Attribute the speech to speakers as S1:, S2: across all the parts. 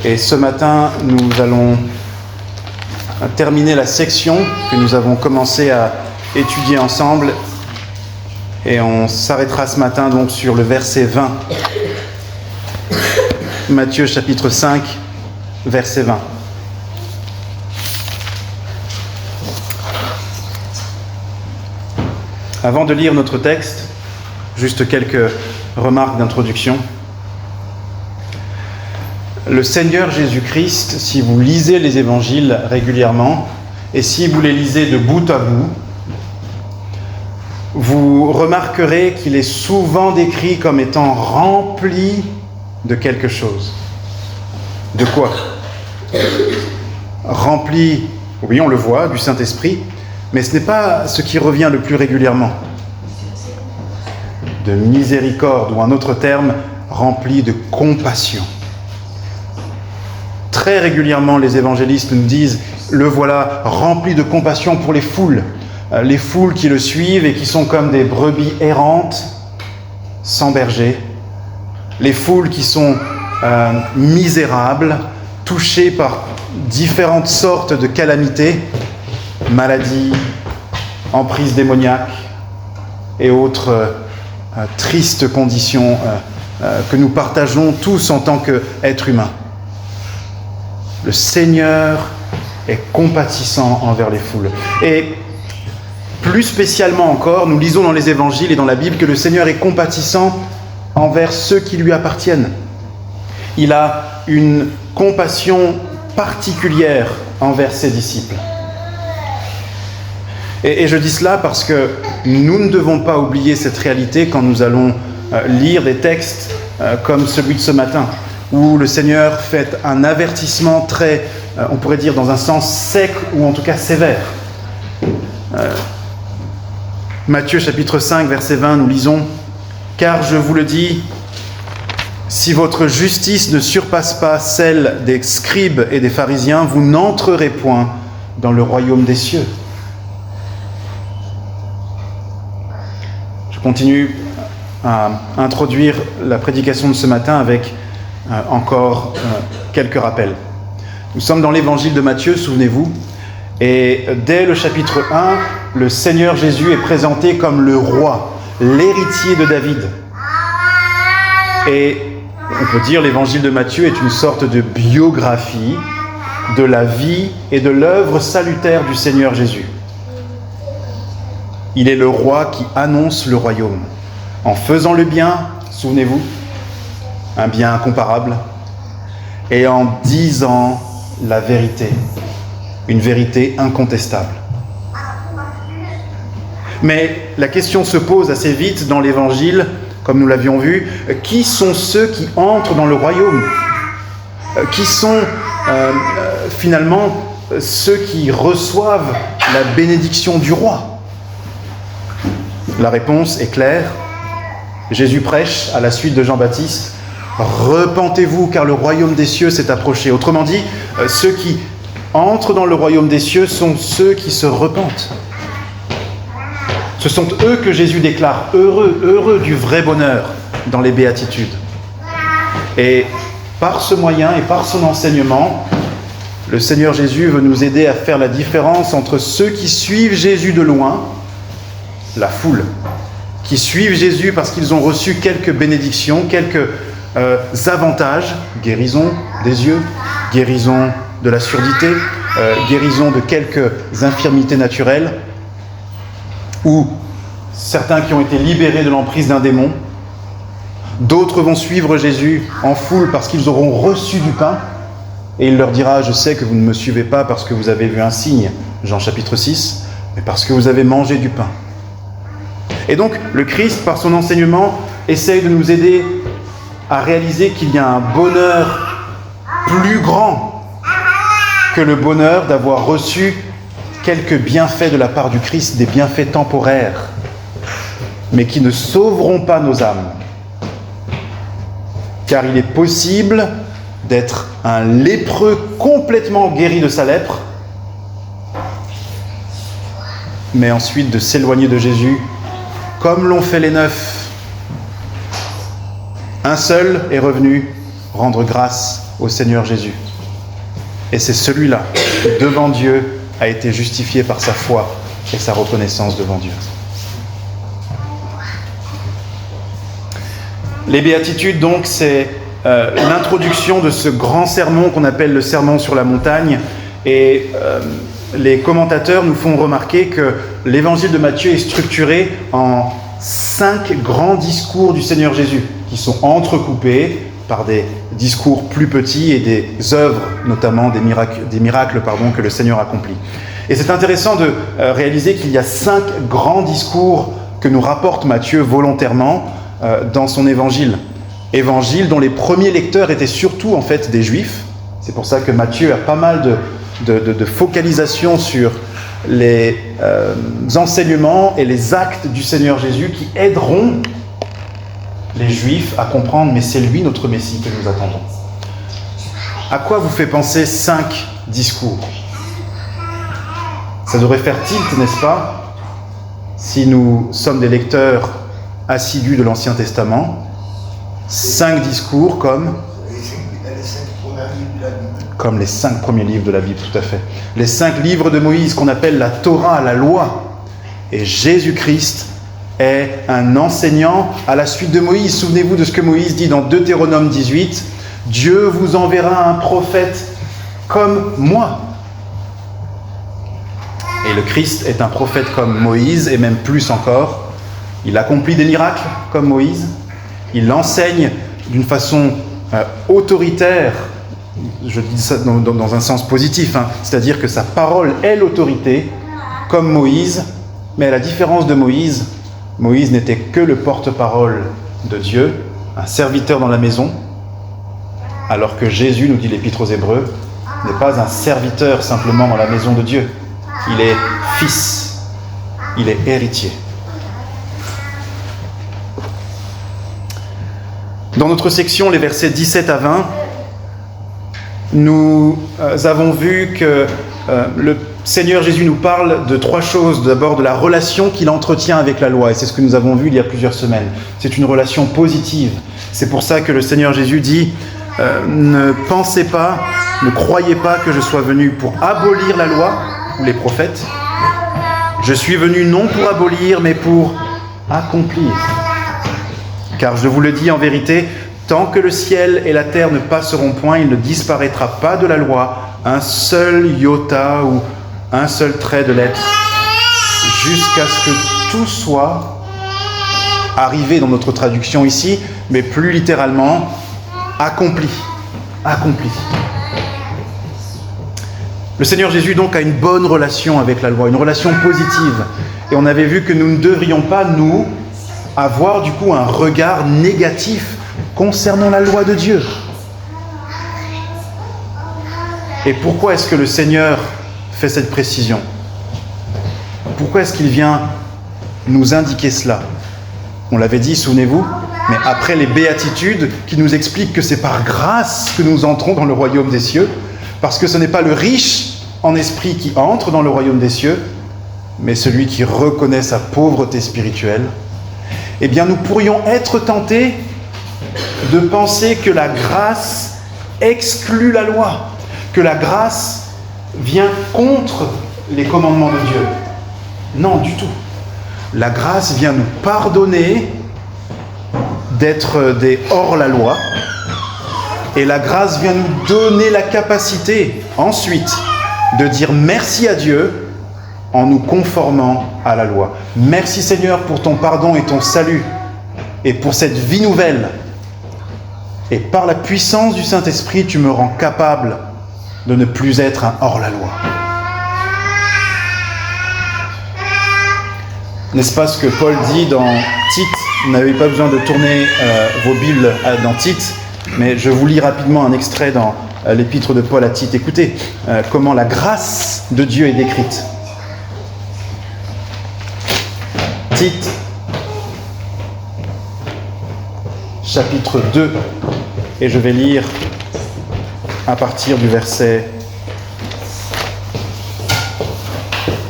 S1: Et ce matin, nous allons terminer la section que nous avons commencé à étudier ensemble. Et on s'arrêtera ce matin donc sur le verset 20. Matthieu chapitre 5, verset 20. Avant de lire notre texte, juste quelques remarques d'introduction. Le Seigneur Jésus-Christ, si vous lisez les évangiles régulièrement, et si vous les lisez de bout à bout, vous remarquerez qu'il est souvent décrit comme étant rempli de quelque chose. De quoi ? Rempli, oui, on le voit, du Saint-Esprit, mais ce n'est pas ce qui revient le plus régulièrement. De miséricorde, ou en autre terme, rempli de compassion. Très régulièrement, les évangélistes nous disent « Le voilà rempli de compassion pour les foules qui le suivent et qui sont comme des brebis errantes, sans berger. Les foules qui sont misérables, touchées par différentes sortes de calamités, maladies, emprises démoniaques et autres tristes conditions que nous partageons tous en tant qu'êtres humains. Le Seigneur est compatissant envers les foules. Et plus spécialement encore, nous lisons dans les évangiles et dans la Bible que le Seigneur est compatissant envers ceux qui lui appartiennent. Il a une compassion particulière envers ses disciples. Et je dis cela parce que nous ne devons pas oublier cette réalité quand nous allons lire des textes comme celui de ce matin, où le Seigneur fait un avertissement très, on pourrait dire dans un sens sec ou en tout cas sévère. Matthieu chapitre 5, verset 20, nous lisons « Car je vous le dis, si votre justice ne surpasse pas celle des scribes et des pharisiens, vous n'entrerez point dans le royaume des cieux. » Je continue à introduire la prédication de ce matin avec encore quelques rappels. Nous sommes dans l'évangile de Matthieu, souvenez-vous, et dès le chapitre 1, le Seigneur Jésus est présenté comme le roi, l'héritier de David. Et on peut dire l'évangile de Matthieu est une sorte de biographie de la vie et de l'œuvre salutaire du Seigneur Jésus. Il est le roi qui annonce le royaume. En faisant le bien, souvenez-vous, un bien incomparable, et en disant la vérité, une vérité incontestable. Mais la question se pose assez vite dans l'Évangile, comme nous l'avions vu, qui sont ceux qui entrent dans le royaume ? Qui sont finalement ceux qui reçoivent la bénédiction du roi ? La réponse est claire. Jésus prêche à la suite de Jean-Baptiste. « Repentez-vous, car le royaume des cieux s'est approché. » Autrement dit, ceux qui entrent dans le royaume des cieux sont ceux qui se repentent. Ce sont eux que Jésus déclare heureux, heureux du vrai bonheur dans les béatitudes. Et par ce moyen et par son enseignement, le Seigneur Jésus veut nous aider à faire la différence entre ceux qui suivent Jésus de loin, la foule, qui suivent Jésus parce qu'ils ont reçu quelques bénédictions, quelques avantages, guérison des yeux, guérison de la surdité, guérison de quelques infirmités naturelles, ou certains qui ont été libérés de l'emprise d'un démon. D'autres vont suivre Jésus en foule parce qu'ils auront reçu du pain, et il leur dira « Je sais que vous ne me suivez pas parce que vous avez vu un signe », Jean chapitre 6, mais parce que vous avez mangé du pain. Et donc, le Christ, par son enseignement, essaye de nous aider à réaliser qu'il y a un bonheur plus grand que le bonheur d'avoir reçu quelques bienfaits de la part du Christ, des bienfaits temporaires, mais qui ne sauveront pas nos âmes. Car il est possible d'être un lépreux complètement guéri de sa lèpre, mais ensuite de s'éloigner de Jésus, comme l'ont fait les 9. Un seul est revenu rendre grâce au Seigneur Jésus. Et c'est celui-là qui, devant Dieu, a été justifié par sa foi et sa reconnaissance devant Dieu. Les béatitudes, donc, c'est l'introduction de ce grand sermon qu'on appelle le sermon sur la montagne. Et les commentateurs nous font remarquer que l'évangile de Matthieu est structuré en 5 grands discours du Seigneur Jésus, qui sont entrecoupés par des discours plus petits et des œuvres, notamment des miracles que le Seigneur accomplit. Et c'est intéressant de réaliser qu'il y a 5 grands discours que nous rapporte Matthieu volontairement dans son évangile. Évangile dont les premiers lecteurs étaient surtout en fait des Juifs. C'est pour ça que Matthieu a pas mal de focalisation sur les enseignements et les actes du Seigneur Jésus qui aideront les Juifs à comprendre, mais c'est lui notre Messie que nous attendons. À quoi vous fait penser 5 discours ? Ça devrait faire tilt, n'est-ce pas, si nous sommes des lecteurs assidus de l'Ancien Testament. 5 discours comme les 5 premiers livres de la Bible, tout à fait. Les 5 livres de Moïse qu'on appelle la Torah, la loi. Et Jésus-Christ est un enseignant à la suite de Moïse. Souvenez-vous de ce que Moïse dit dans Deutéronome 18. « Dieu vous enverra un prophète comme moi. » Et le Christ est un prophète comme Moïse, et même plus encore. Il accomplit des miracles comme Moïse. Il enseigne d'une façon autoritaire. Je dis ça dans un sens positif, c'est-à-dire que sa parole est l'autorité, comme Moïse. Mais à la différence de Moïse, Moïse n'était que le porte-parole de Dieu, un serviteur dans la maison, alors que Jésus, nous dit l'Épître aux Hébreux, n'est pas un serviteur simplement dans la maison de Dieu. Il est fils, il est héritier. Dans notre section, les versets 17 à 20, nous avons vu que le Seigneur Jésus nous parle de 3 choses. D'abord, de la relation qu'il entretient avec la loi. Et c'est ce que nous avons vu il y a plusieurs semaines. C'est une relation positive. C'est pour ça que le Seigneur Jésus dit « Ne pensez pas, ne croyez pas que je sois venu pour abolir la loi ou les prophètes. Je suis venu non pour abolir, mais pour accomplir. Car je vous le dis en vérité, tant que le ciel et la terre ne passeront point, il ne disparaîtra pas de la loi un seul iota ou un seul trait de lettre, jusqu'à ce que tout soit arrivé dans notre traduction ici, mais plus littéralement, accompli. Accompli. Le Seigneur Jésus donc a une bonne relation avec la loi, une relation positive. Et on avait vu que nous ne devrions pas, nous, avoir du coup un regard négatif concernant la loi de Dieu. Et pourquoi est-ce que le Seigneur fait cette précision ? Pourquoi est-ce qu'il vient nous indiquer cela ? On l'avait dit, souvenez-vous, mais après les béatitudes qui nous expliquent que c'est par grâce que nous entrons dans le royaume des cieux, parce que ce n'est pas le riche en esprit qui entre dans le royaume des cieux, mais celui qui reconnaît sa pauvreté spirituelle. Eh bien, nous pourrions être tentés de penser que la grâce exclut la loi, que la grâce vient contre les commandements de Dieu. Non, du tout. La grâce vient nous pardonner d'être des hors-la-loi, et la grâce vient nous donner la capacité, ensuite, de dire merci à Dieu en nous conformant à la loi. Merci Seigneur pour ton pardon et ton salut, et pour cette vie nouvelle. Et par la puissance du Saint-Esprit, tu me rends capable de ne plus être un hors-la-loi. N'est-ce pas ce que Paul dit dans Tite ? Vous n'avez pas besoin de tourner vos Bibles dans Tite, mais je vous lis rapidement un extrait dans l'épître de Paul à Tite. Écoutez comment la grâce de Dieu est décrite. Tite, chapitre 2, et je vais lire à partir du verset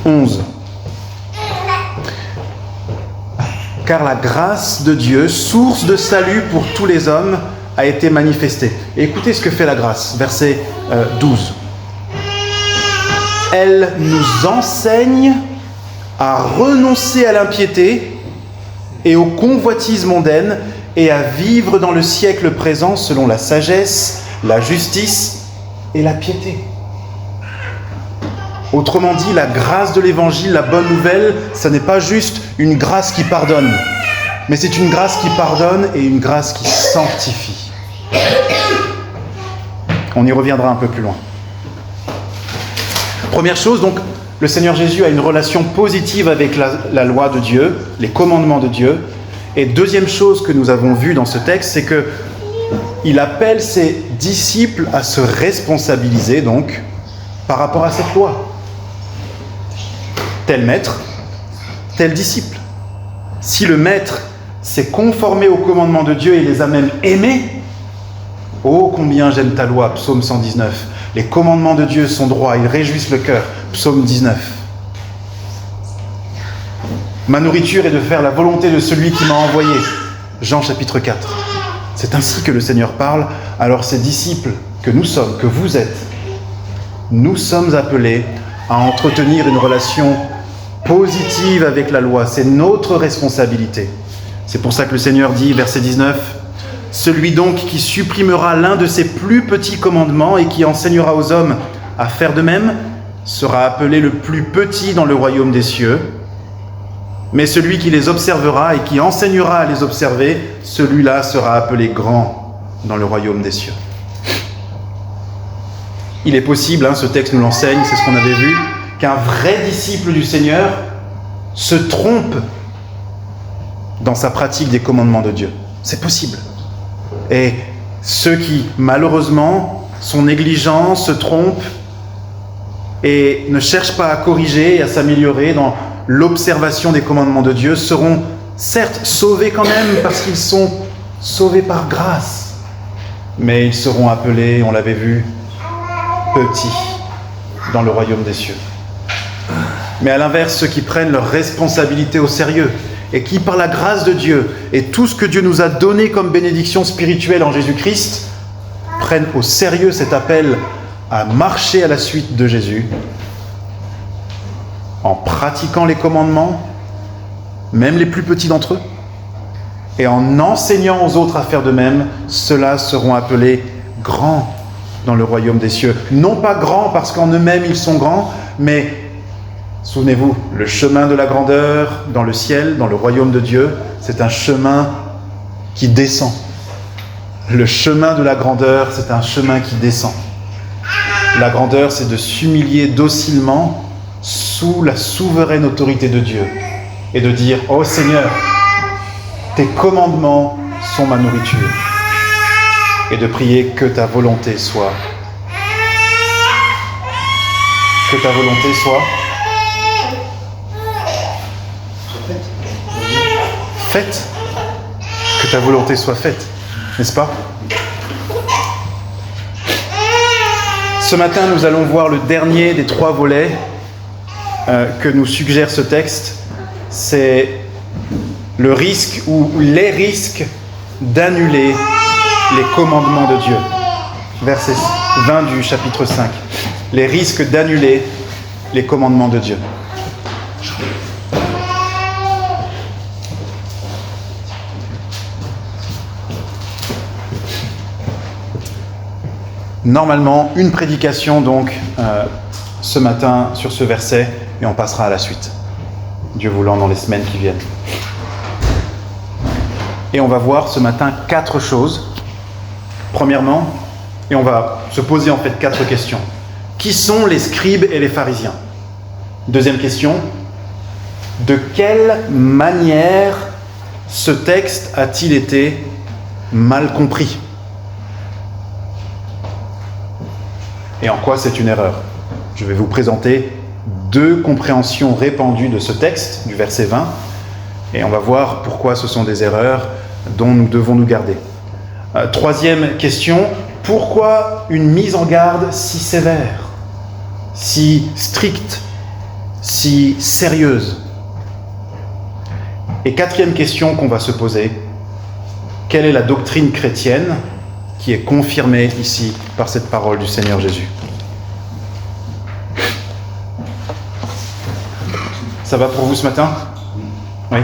S1: 11. Car la grâce de Dieu, source de salut pour tous les hommes, a été manifestée. Et écoutez ce que fait la grâce, verset 12. Elle nous enseigne à renoncer à l'impiété et aux convoitises mondaines et à vivre dans le siècle présent selon la sagesse, la justice et la piété. Autrement dit, la grâce de l'Évangile, la bonne nouvelle, ça n'est pas juste une grâce qui pardonne, mais c'est une grâce qui pardonne et une grâce qui sanctifie. On y reviendra un peu plus loin. Première chose, donc, le Seigneur Jésus a une relation positive avec la loi de Dieu, les commandements de Dieu. Et deuxième chose que nous avons vue dans ce texte, c'est qu'il appelle ses disciples à se responsabiliser, donc, par rapport à cette loi. Tel maître, tel disciple. Si le maître s'est conformé aux commandements de Dieu et les a même aimés, « Oh, combien j'aime ta loi » psaume 119. « Les commandements de Dieu sont droits, ils réjouissent le cœur » psaume 19. « Ma nourriture est de faire la volonté de celui qui m'a envoyé » Jean chapitre 4. C'est ainsi que le Seigneur parle. Alors ces disciples que nous sommes, que vous êtes, nous sommes appelés à entretenir une relation positive avec la loi. C'est notre responsabilité. C'est pour ça que le Seigneur dit, verset 19, « Celui donc qui supprimera l'un de ses plus petits commandements et qui enseignera aux hommes à faire de même, sera appelé le plus petit dans le royaume des cieux. Mais celui qui les observera et qui enseignera à les observer, celui-là sera appelé grand dans le royaume des cieux. » Il est possible, ce texte nous l'enseigne, c'est ce qu'on avait vu, qu'un vrai disciple du Seigneur se trompe dans sa pratique des commandements de Dieu. C'est possible. Et ceux qui, malheureusement, sont négligents, se trompent et ne cherchent pas à corriger et à s'améliorer dans l'observation des commandements de Dieu seront certes sauvés quand même parce qu'ils sont sauvés par grâce, mais ils seront appelés, on l'avait vu, petits dans le royaume des cieux. Mais à l'inverse, ceux qui prennent leurs responsabilités au sérieux et qui, par la grâce de Dieu et tout ce que Dieu nous a donné comme bénédiction spirituelle en Jésus-Christ, prennent au sérieux cet appel à marcher à la suite de Jésus, en pratiquant les commandements, même les plus petits d'entre eux, et en enseignant aux autres à faire de même, ceux-là seront appelés grands dans le royaume des cieux. Non pas grands parce qu'en eux-mêmes ils sont grands, mais souvenez-vous, le chemin de la grandeur dans le ciel, dans le royaume de Dieu, c'est un chemin qui descend. Le chemin de la grandeur, c'est un chemin qui descend. La grandeur, c'est de s'humilier docilement sous la souveraine autorité de Dieu et de dire « Oh Seigneur, tes commandements sont ma nourriture » et de prier que ta volonté soit. Que ta volonté soit faite. Que ta volonté soit faite, n'est-ce pas? Ce matin, nous allons voir le dernier des 3 volets que nous suggère ce texte. C'est le risque ou les risques d'annuler les commandements de Dieu. Verset 20 du chapitre 5. Les risques d'annuler les commandements de Dieu. Normalement, une prédication donc ce matin sur ce verset et on passera à la suite. Dieu voulant dans les semaines qui viennent. Et on va voir ce matin 4 choses. Premièrement, et on va se poser en fait 4 questions. Qui sont les scribes et les pharisiens? Deuxième question, de quelle manière ce texte a-t-il été mal compris? Et en quoi c'est une erreur? Je vais vous présenter 2 compréhensions répandues de ce texte, du verset 20, et on va voir pourquoi ce sont des erreurs dont nous devons nous garder. Troisième question, pourquoi une mise en garde si sévère, si stricte, si sérieuse? Et quatrième question qu'on va se poser, quelle est la doctrine chrétienne qui est confirmée ici par cette parole du Seigneur Jésus. Ça va pour vous ce matin? Oui.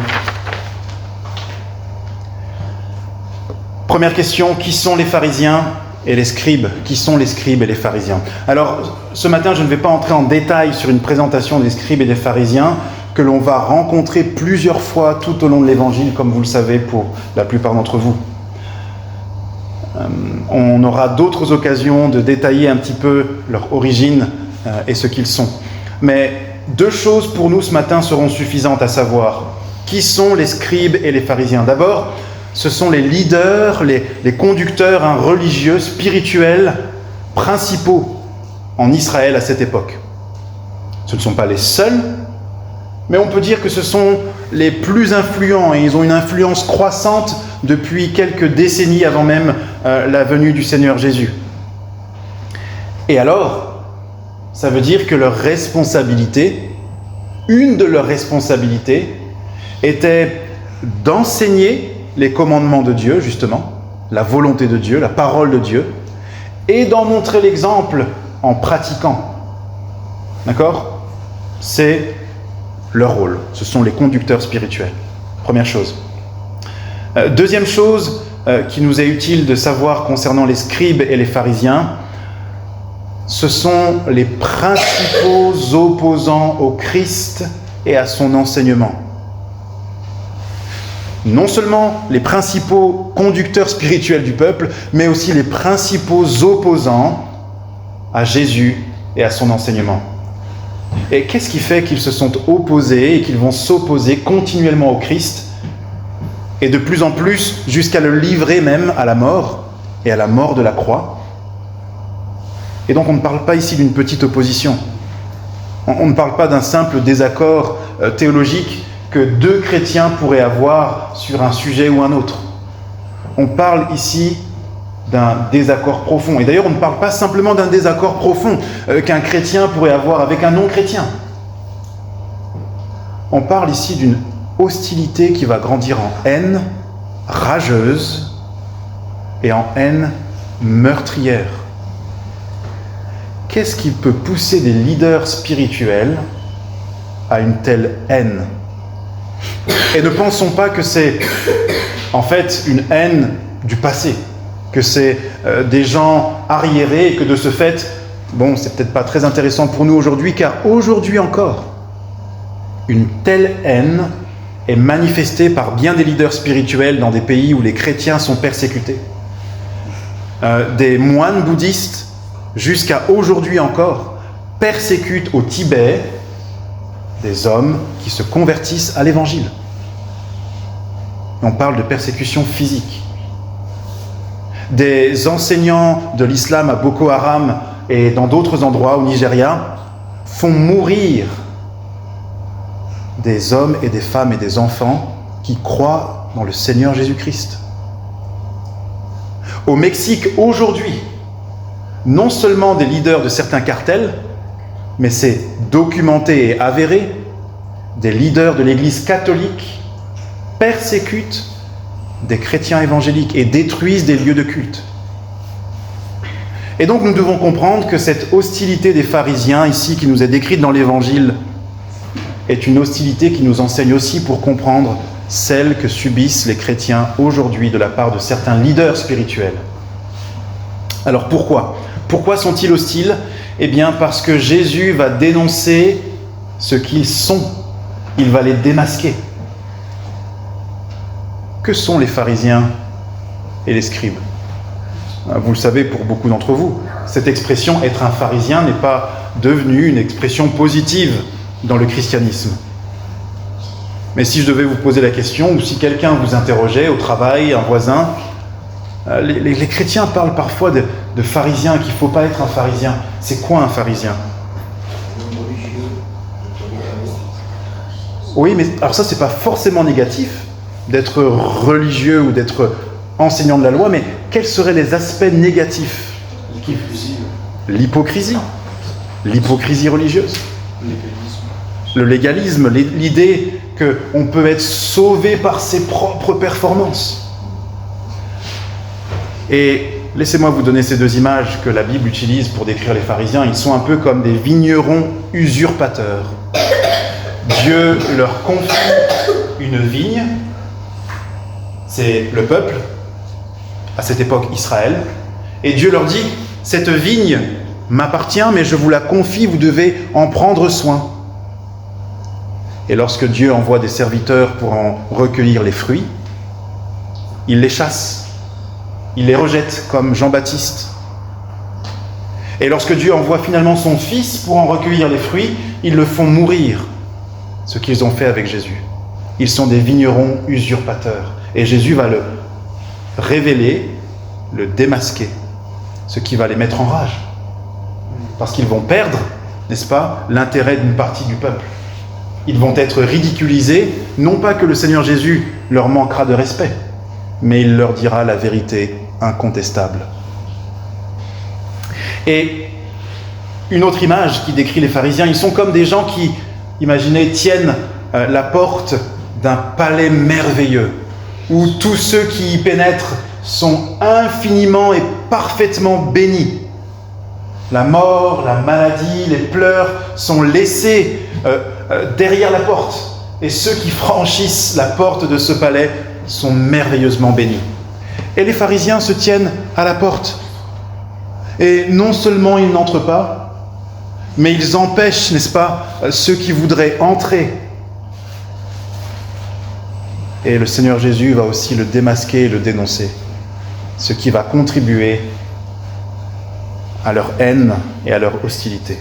S1: Première question, qui sont les pharisiens et les scribes? Qui sont les scribes et les pharisiens? Alors, ce matin, je ne vais pas entrer en détail sur une présentation des scribes et des pharisiens que l'on va rencontrer plusieurs fois tout au long de l'Évangile, comme vous le savez pour la plupart d'entre vous. On aura d'autres occasions de détailler un petit peu leur origine et ce qu'ils sont. Mais deux choses pour nous ce matin seront suffisantes à savoir. Qui sont les scribes et les pharisiens? D'abord, ce sont les leaders, les conducteurs religieux, spirituels, principaux en Israël à cette époque. Ce ne sont pas les seuls, mais on peut dire que ce sont les plus influents, et ils ont une influence croissante depuis quelques décennies avant même la venue du Seigneur Jésus. Et alors, ça veut dire que leur responsabilité, une de leurs responsabilités, était d'enseigner les commandements de Dieu, justement, la volonté de Dieu, la parole de Dieu, et d'en montrer l'exemple en pratiquant. D'accord? C'est leur rôle. Ce sont les conducteurs spirituels. Première chose. Deuxième chose qui nous est utile de savoir concernant les scribes et les pharisiens, ce sont les principaux opposants au Christ et à son enseignement. Non seulement les principaux conducteurs spirituels du peuple, mais aussi les principaux opposants à Jésus et à son enseignement. Et qu'est-ce qui fait qu'ils se sont opposés et qu'ils vont s'opposer continuellement au Christ et de plus en plus jusqu'à le livrer même à la mort et à la mort de la croix? Et donc on ne parle pas ici d'une petite opposition. On ne parle pas d'un simple désaccord théologique que deux chrétiens pourraient avoir sur un sujet ou un autre. On parle ici d'un désaccord profond. Et d'ailleurs, on ne parle pas simplement d'un désaccord profond qu'un chrétien pourrait avoir avec un non-chrétien. On parle ici d'une hostilité qui va grandir en haine rageuse et en haine meurtrière. Qu'est-ce qui peut pousser des leaders spirituels à une telle haine? Et ne pensons pas que c'est en fait une haine du passé, que c'est des gens arriérés et que de ce fait, bon, c'est peut-être pas très intéressant pour nous aujourd'hui, car aujourd'hui encore, une telle haine est manifestée par bien des leaders spirituels dans des pays où les chrétiens sont persécutés. Des moines bouddhistes, jusqu'à aujourd'hui encore, persécutent au Tibet des hommes qui se convertissent à l'Évangile. On parle de persécution physique. Des enseignants de l'islam à Boko Haram et dans d'autres endroits au Nigeria font mourir des hommes et des femmes et des enfants qui croient dans le Seigneur Jésus-Christ. Au Mexique, aujourd'hui, non seulement des leaders de certains cartels, mais c'est documenté et avéré, des leaders de l'Église catholique persécutent des chrétiens évangéliques et détruisent des lieux de culte. Et donc nous devons comprendre que cette hostilité des pharisiens, ici, qui nous est décrite dans l'Évangile, est une hostilité qui nous enseigne aussi pour comprendre celle que subissent les chrétiens aujourd'hui de la part de certains leaders spirituels. Alors pourquoi ? Pourquoi sont-ils hostiles ? Eh bien parce que Jésus va dénoncer ce qu'ils sont. Il va les démasquer. Que sont les pharisiens et les scribes ? Vous le savez pour beaucoup d'entre vous, cette expression « être un pharisien » n'est pas devenue une expression positive dans le christianisme. Mais si je devais vous poser la question, ou si quelqu'un vous interrogeait au travail, un voisin, les chrétiens parlent parfois de pharisiens, qu'il ne faut pas être un pharisien. C'est quoi un pharisien ? Oui, mais alors ça, c'est pas forcément négatif d'être religieux ou d'être enseignant de la loi, mais quels seraient les aspects négatifs ? L'hypocrisie. L'hypocrisie religieuse. Le légalisme, l'idée qu'on peut être sauvé par ses propres performances. Et laissez-moi vous donner ces deux images que la Bible utilise pour décrire les pharisiens. Ils sont un peu comme des vignerons usurpateurs. Dieu leur confie une vigne, c'est le peuple, à cette époque Israël, et Dieu leur dit, cette vigne m'appartient, mais je vous la confie, vous devez en prendre soin. Et lorsque Dieu envoie des serviteurs pour en recueillir les fruits, il les chasse, il les rejette comme Jean-Baptiste. Et lorsque Dieu envoie finalement son Fils pour en recueillir les fruits, ils le font mourir, ce qu'ils ont fait avec Jésus. Ils sont des vignerons usurpateurs. Et Jésus va le révéler, le démasquer, ce qui va les mettre en rage. Parce qu'ils vont perdre, n'est-ce pas, l'intérêt d'une partie du peuple. Ils vont être ridiculisés, non pas que le Seigneur Jésus leur manquera de respect, mais il leur dira la vérité incontestable. Et une autre image qui décrit les pharisiens, ils sont comme des gens qui, imaginez, tiennent la porte d'un palais merveilleux, où tous ceux qui y pénètrent sont infiniment et parfaitement bénis. La mort, la maladie, les pleurs sont laissés derrière la porte. Et ceux qui franchissent la porte de ce palais sont merveilleusement bénis. Et les pharisiens se tiennent à la porte. Et non seulement ils n'entrent pas, mais ils empêchent, n'est-ce pas, ceux qui voudraient entrer. Et le Seigneur Jésus va aussi le démasquer et le dénoncer, ce qui va contribuer à leur haine et à leur hostilité.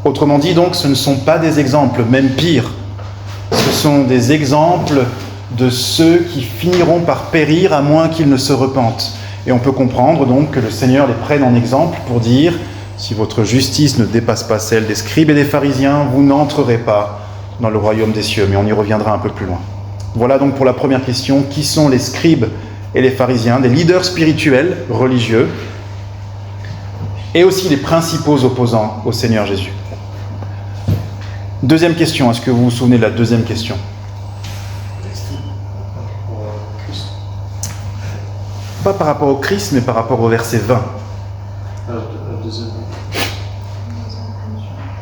S1: Autrement dit, donc, ce ne sont pas des exemples, même pire, ce sont des exemples de ceux qui finiront par périr à moins qu'ils ne se repentent. Et on peut comprendre donc que le Seigneur les prenne en exemple pour dire « Si votre justice ne dépasse pas celle des scribes et des pharisiens, vous n'entrerez pas dans le royaume des cieux. » Mais on y reviendra un peu plus loin. Voilà donc pour la première question. Qui sont les scribes et les pharisiens, des leaders spirituels, religieux, et aussi les principaux opposants au Seigneur Jésus. Deuxième question, est-ce que vous vous souvenez de la deuxième question ? Pas par rapport au Christ, mais par rapport au verset 20.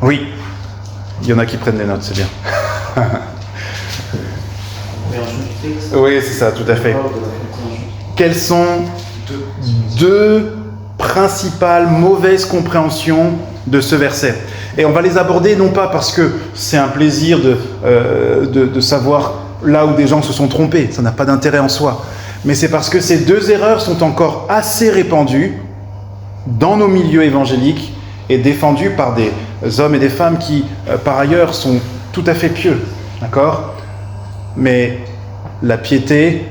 S1: Oui, il y en a qui prennent des notes, c'est bien. Oui, c'est ça, tout à fait. Quelles sont deux principales mauvaises compréhensions de ce verset? Et on va les aborder non pas parce que c'est un plaisir de savoir là où des gens se sont trompés, ça n'a pas d'intérêt en soi, mais c'est parce que ces deux erreurs sont encore assez répandues dans nos milieux évangéliques et défendues par des hommes et des femmes qui, par ailleurs, sont tout à fait pieux, d'accord ? Mais la piété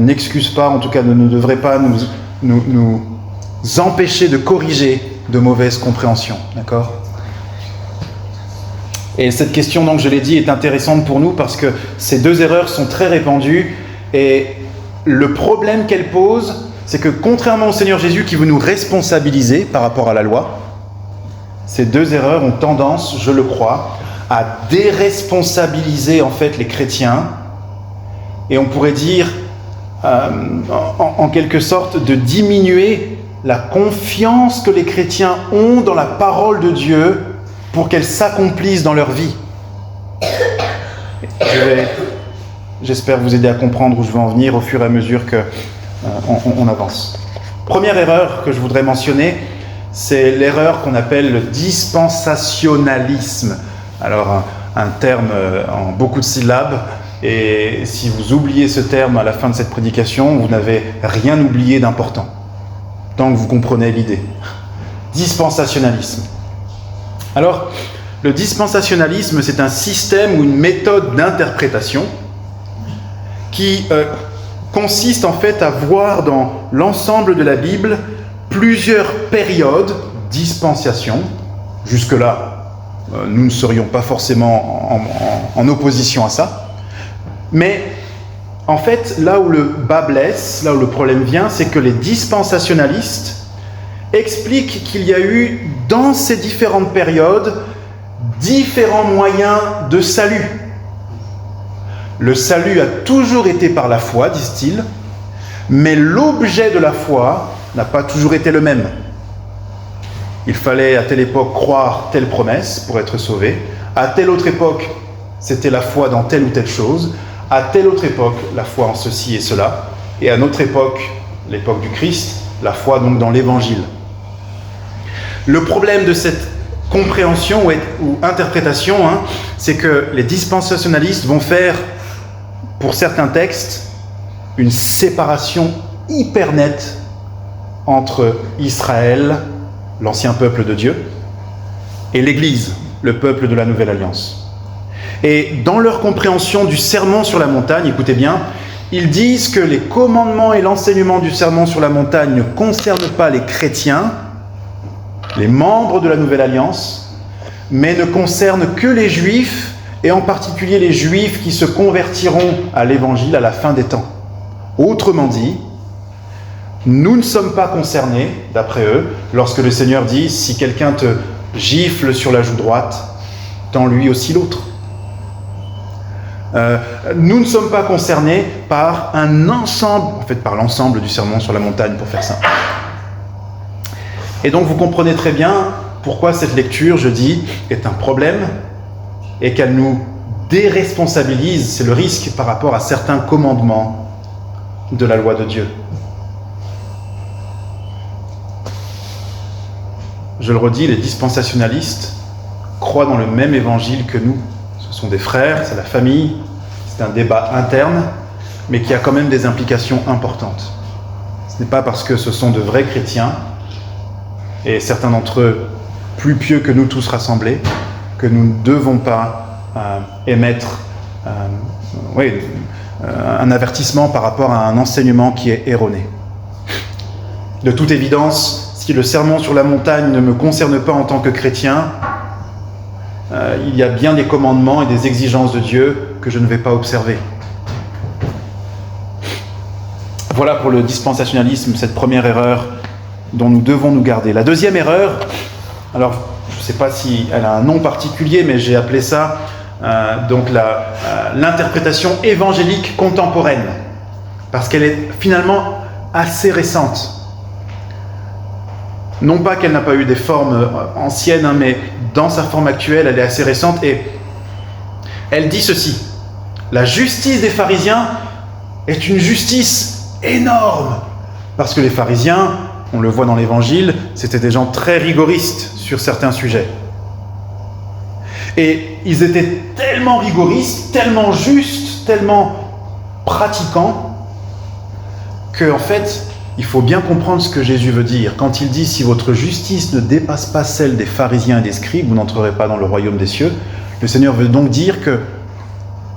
S1: n'excuse pas, en tout cas ne devrait pas nous empêcher de corriger de mauvaises compréhensions, d'accord ? Et cette question, donc, je l'ai dit, est intéressante pour nous parce que ces deux erreurs sont très répandues et le problème qu'elles posent, c'est que contrairement au Seigneur Jésus qui veut nous responsabiliser par rapport à la loi, ces deux erreurs ont tendance, je le crois, à déresponsabiliser en fait les chrétiens et on pourrait dire en quelque sorte de diminuer la confiance que les chrétiens ont dans la parole de Dieu pour qu'elle s'accomplisse dans leur vie. J'espère vous aider à comprendre où je veux en venir au fur et à mesure qu'on avance. Première erreur que je voudrais mentionner, c'est l'erreur qu'on appelle le dispensationalisme. Alors, un terme en beaucoup de syllabes, et si vous oubliez ce terme à la fin de cette prédication, vous n'avez rien oublié d'important, tant que vous comprenez l'idée. Dispensationalisme. Alors, le dispensationalisme, c'est un système ou une méthode d'interprétation qui consiste en fait à voir dans l'ensemble de la Bible plusieurs périodes, dispensation. Jusque-là, nous ne serions pas forcément en opposition à ça. Mais en fait, là où le bas blesse, là où le problème vient, c'est que les dispensationalistes expliquent qu'il y a eu dans ces différentes périodes différents moyens de salut. Le salut a toujours été par la foi, disent-ils, mais l'objet de la foi n'a pas toujours été le même. Il fallait à telle époque croire telle promesse pour être sauvé. À telle autre époque, c'était la foi dans telle ou telle chose. À telle autre époque, la foi en ceci et cela. Et à notre époque, l'époque du Christ, la foi donc dans l'Évangile. Le problème de cette compréhension ou interprétation, c'est que les dispensationalistes vont faire, pour certains textes, une séparation hyper nette entre Israël, l'ancien peuple de Dieu, et l'Église, le peuple de la Nouvelle Alliance. Et dans leur compréhension du Sermon sur la montagne, écoutez bien, ils disent que les commandements et l'enseignement du Sermon sur la montagne ne concernent pas les chrétiens, les membres de la Nouvelle Alliance, mais ne concernent que les Juifs, et en particulier les Juifs qui se convertiront à l'Évangile à la fin des temps. Autrement dit, nous ne sommes pas concernés, d'après eux, lorsque le Seigneur dit « Si quelqu'un te gifle sur la joue droite, tends lui aussi l'autre ». Nous ne sommes pas concernés par un ensemble, en fait par l'ensemble du Sermon sur la montagne, pour faire simple. Et donc vous comprenez très bien pourquoi cette lecture, je dis, est un problème et qu'elle nous déresponsabilise, c'est le risque par rapport à certains commandements de la loi de Dieu. Je le redis, les dispensationalistes croient dans le même évangile que nous. Ce sont des frères, c'est la famille, c'est un débat interne, mais qui a quand même des implications importantes. Ce n'est pas parce que ce sont de vrais chrétiens, et certains d'entre eux plus pieux que nous tous rassemblés, que nous ne devons pas émettre un avertissement par rapport à un enseignement qui est erroné. De toute évidence, si le sermon sur la montagne ne me concerne pas en tant que chrétien, il y a bien des commandements et des exigences de Dieu que je ne vais pas observer. Voilà pour le dispensationalisme, cette première erreur dont nous devons nous garder. La deuxième erreur, alors je ne sais pas si elle a un nom particulier, mais j'ai appelé ça l'interprétation évangélique contemporaine, parce qu'elle est finalement assez récente. Non pas qu'elle n'a pas eu des formes anciennes, mais dans sa forme actuelle, elle est assez récente, et elle dit ceci: la justice des pharisiens est une justice énorme, parce que les pharisiens, on le voit dans l'Évangile, c'était des gens très rigoristes sur certains sujets. Et ils étaient tellement rigoristes, tellement justes, tellement pratiquants, qu'en fait, il faut bien comprendre ce que Jésus veut dire. Quand il dit « Si votre justice ne dépasse pas celle des pharisiens et des scribes, vous n'entrerez pas dans le royaume des cieux », le Seigneur veut donc dire que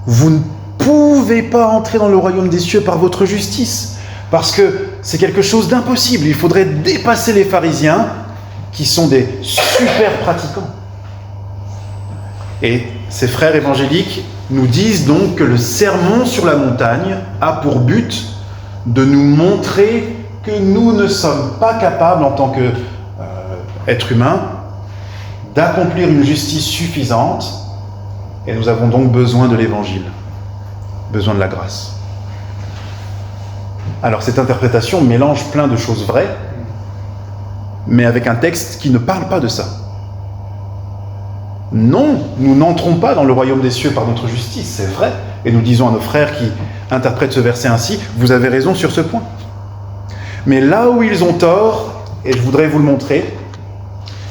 S1: vous ne pouvez pas entrer dans le royaume des cieux par votre justice, parce que c'est quelque chose d'impossible. Il faudrait dépasser les pharisiens, qui sont des super pratiquants. Et ces frères évangéliques nous disent donc que le sermon sur la montagne a pour but de nous montrer que nous ne sommes pas capables, en tant qu'êtres humains, d'accomplir une justice suffisante, et nous avons donc besoin de l'Évangile, besoin de la grâce. Alors cette interprétation mélange plein de choses vraies, mais avec un texte qui ne parle pas de ça. Non, nous n'entrons pas dans le royaume des cieux par notre justice, c'est vrai, et nous disons à nos frères qui interprètent ce verset ainsi, vous avez raison sur ce point. Mais là où ils ont tort, et je voudrais vous le montrer,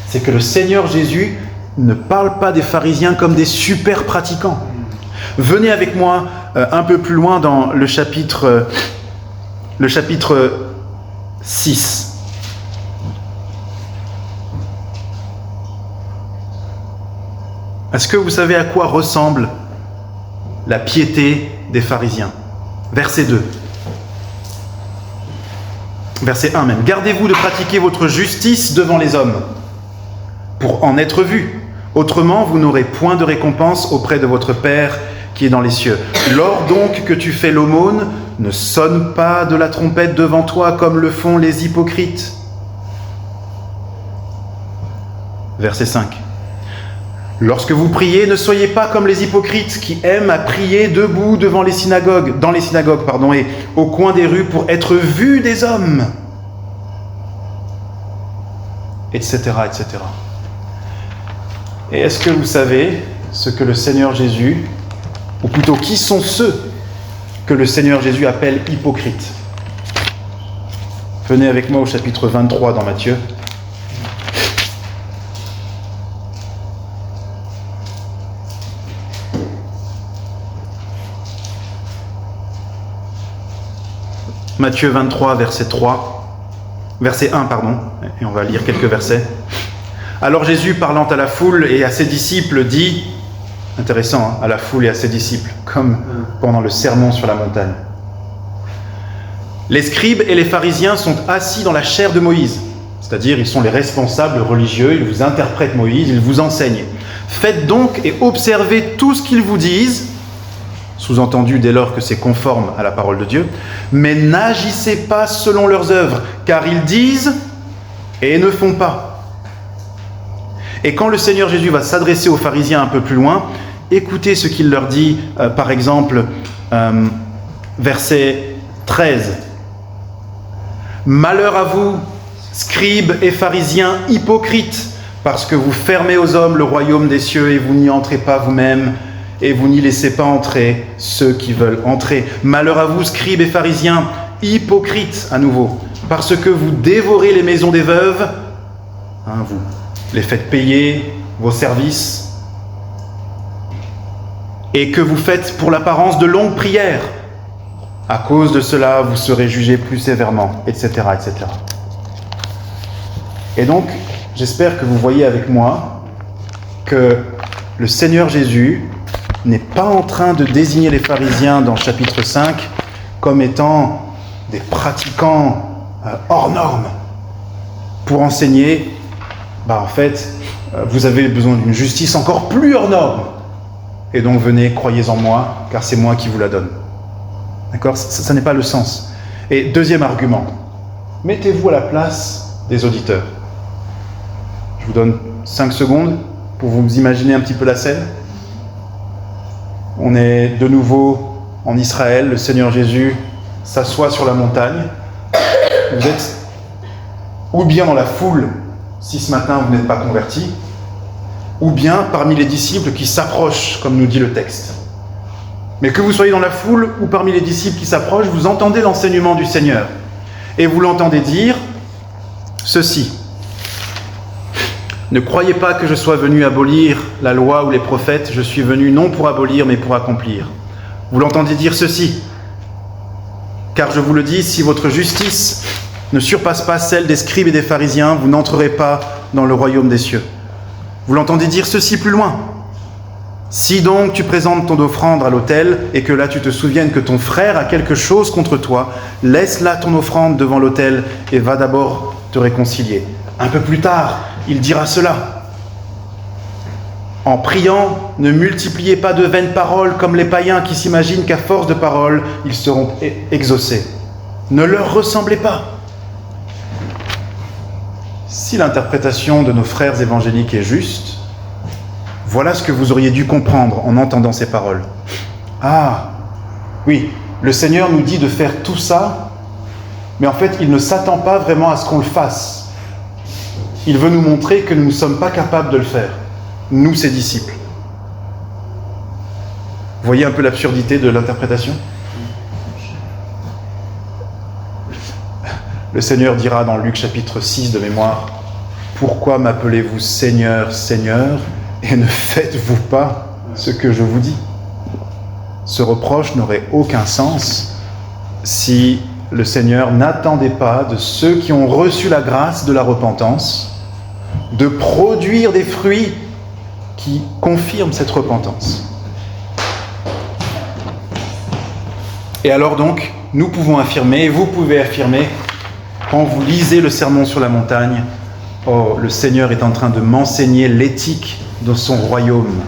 S1: c'est que le Seigneur Jésus ne parle pas des pharisiens comme des super pratiquants. Venez avec moi un peu plus loin dans le chapitre 6. Est-ce que vous savez à quoi ressemble la piété des pharisiens? Verset 2. Verset 1 même. « Gardez-vous de pratiquer votre justice devant les hommes, pour en être vus. Autrement, vous n'aurez point de récompense auprès de votre Père qui est dans les cieux. Lors donc que tu fais l'aumône, ne sonne pas de la trompette devant toi comme le font les hypocrites. » Verset 5. « Lorsque vous priez, ne soyez pas comme les hypocrites qui aiment à prier debout dans les synagogues, et au coin des rues pour être vus des hommes. etc., etc. Et est-ce que vous savez ce que le Seigneur Jésus, ou plutôt qui sont ceux que le Seigneur Jésus appelle hypocrites? Venez avec moi au chapitre 23 dans Matthieu. Matthieu 23, verset 1, et on va lire quelques versets. Alors Jésus, parlant à la foule et à ses disciples, dit, intéressant, à la foule et à ses disciples, comme pendant le sermon sur la montagne. Les scribes et les pharisiens sont assis dans la chaire de Moïse, c'est-à-dire ils sont les responsables religieux, ils vous interprètent Moïse, ils vous enseignent. Faites donc et observez tout ce qu'ils vous disent, sous-entendu dès lors que c'est conforme à la parole de Dieu, mais n'agissez pas selon leurs œuvres, car ils disent et ne font pas. Et quand le Seigneur Jésus va s'adresser aux pharisiens un peu plus loin, écoutez ce qu'il leur dit, par exemple, verset 13. « Malheur à vous, scribes et pharisiens hypocrites, parce que vous fermez aux hommes le royaume des cieux et vous n'y entrez pas vous-même, et vous n'y laissez pas entrer ceux qui veulent entrer. Malheur à vous, scribes et pharisiens hypocrites, à nouveau, parce que vous dévorez les maisons des veuves, vous les faites payer vos services, et que vous faites pour l'apparence de longues prières. À cause de cela, vous serez jugés plus sévèrement, etc., etc. » Et donc, j'espère que vous voyez avec moi que le Seigneur Jésus n'est pas en train de désigner les pharisiens dans chapitre 5 comme étant des pratiquants hors normes pour enseigner, en fait, vous avez besoin d'une justice encore plus hors norme. Et donc venez, croyez en moi, car c'est moi qui vous la donne. D'accord ? Ça n'est pas le sens. Et deuxième argument, mettez-vous à la place des auditeurs. Je vous donne 5 secondes pour vous imaginer un petit peu la scène. On est de nouveau en Israël, le Seigneur Jésus s'assoit sur la montagne. Vous êtes ou bien dans la foule, si ce matin vous n'êtes pas converti, ou bien parmi les disciples qui s'approchent, comme nous dit le texte. Mais que vous soyez dans la foule ou parmi les disciples qui s'approchent, vous entendez l'enseignement du Seigneur. Et vous l'entendez dire ceci. « Ne croyez pas que je sois venu abolir la loi ou les prophètes, je suis venu non pour abolir, mais pour accomplir. » Vous l'entendez dire ceci. « Car je vous le dis, si votre justice ne surpasse pas celle des scribes et des pharisiens, vous n'entrerez pas dans le royaume des cieux. » Vous l'entendez dire ceci plus loin. « Si donc tu présentes ton offrande à l'autel, et que là tu te souviennes que ton frère a quelque chose contre toi, laisse là ton offrande devant l'autel, et va d'abord te réconcilier. » Un peu plus tard, il dira cela. « En priant, ne multipliez pas de vaines paroles comme les païens qui s'imaginent qu'à force de paroles, ils seront exaucés. Ne leur ressemblez pas. » Si l'interprétation de nos frères évangéliques est juste, voilà ce que vous auriez dû comprendre en entendant ces paroles. Ah, oui, le Seigneur nous dit de faire tout ça, mais en fait, il ne s'attend pas vraiment à ce qu'on le fasse. Il veut nous montrer que nous ne sommes pas capables de le faire, nous, ses disciples. Vous voyez un peu l'absurdité de l'interprétation ? Le Seigneur dira dans Luc chapitre 6 de mémoire, « Pourquoi m'appelez-vous Seigneur, Seigneur, et ne faites-vous pas ce que je vous dis ?» Ce reproche n'aurait aucun sens si le Seigneur n'attendait pas de ceux qui ont reçu la grâce de la repentance de produire des fruits qui confirment cette repentance. Et alors donc, nous pouvons affirmer, et vous pouvez affirmer, quand vous lisez le Sermon sur la montagne, « Oh, le Seigneur est en train de m'enseigner l'éthique de son royaume.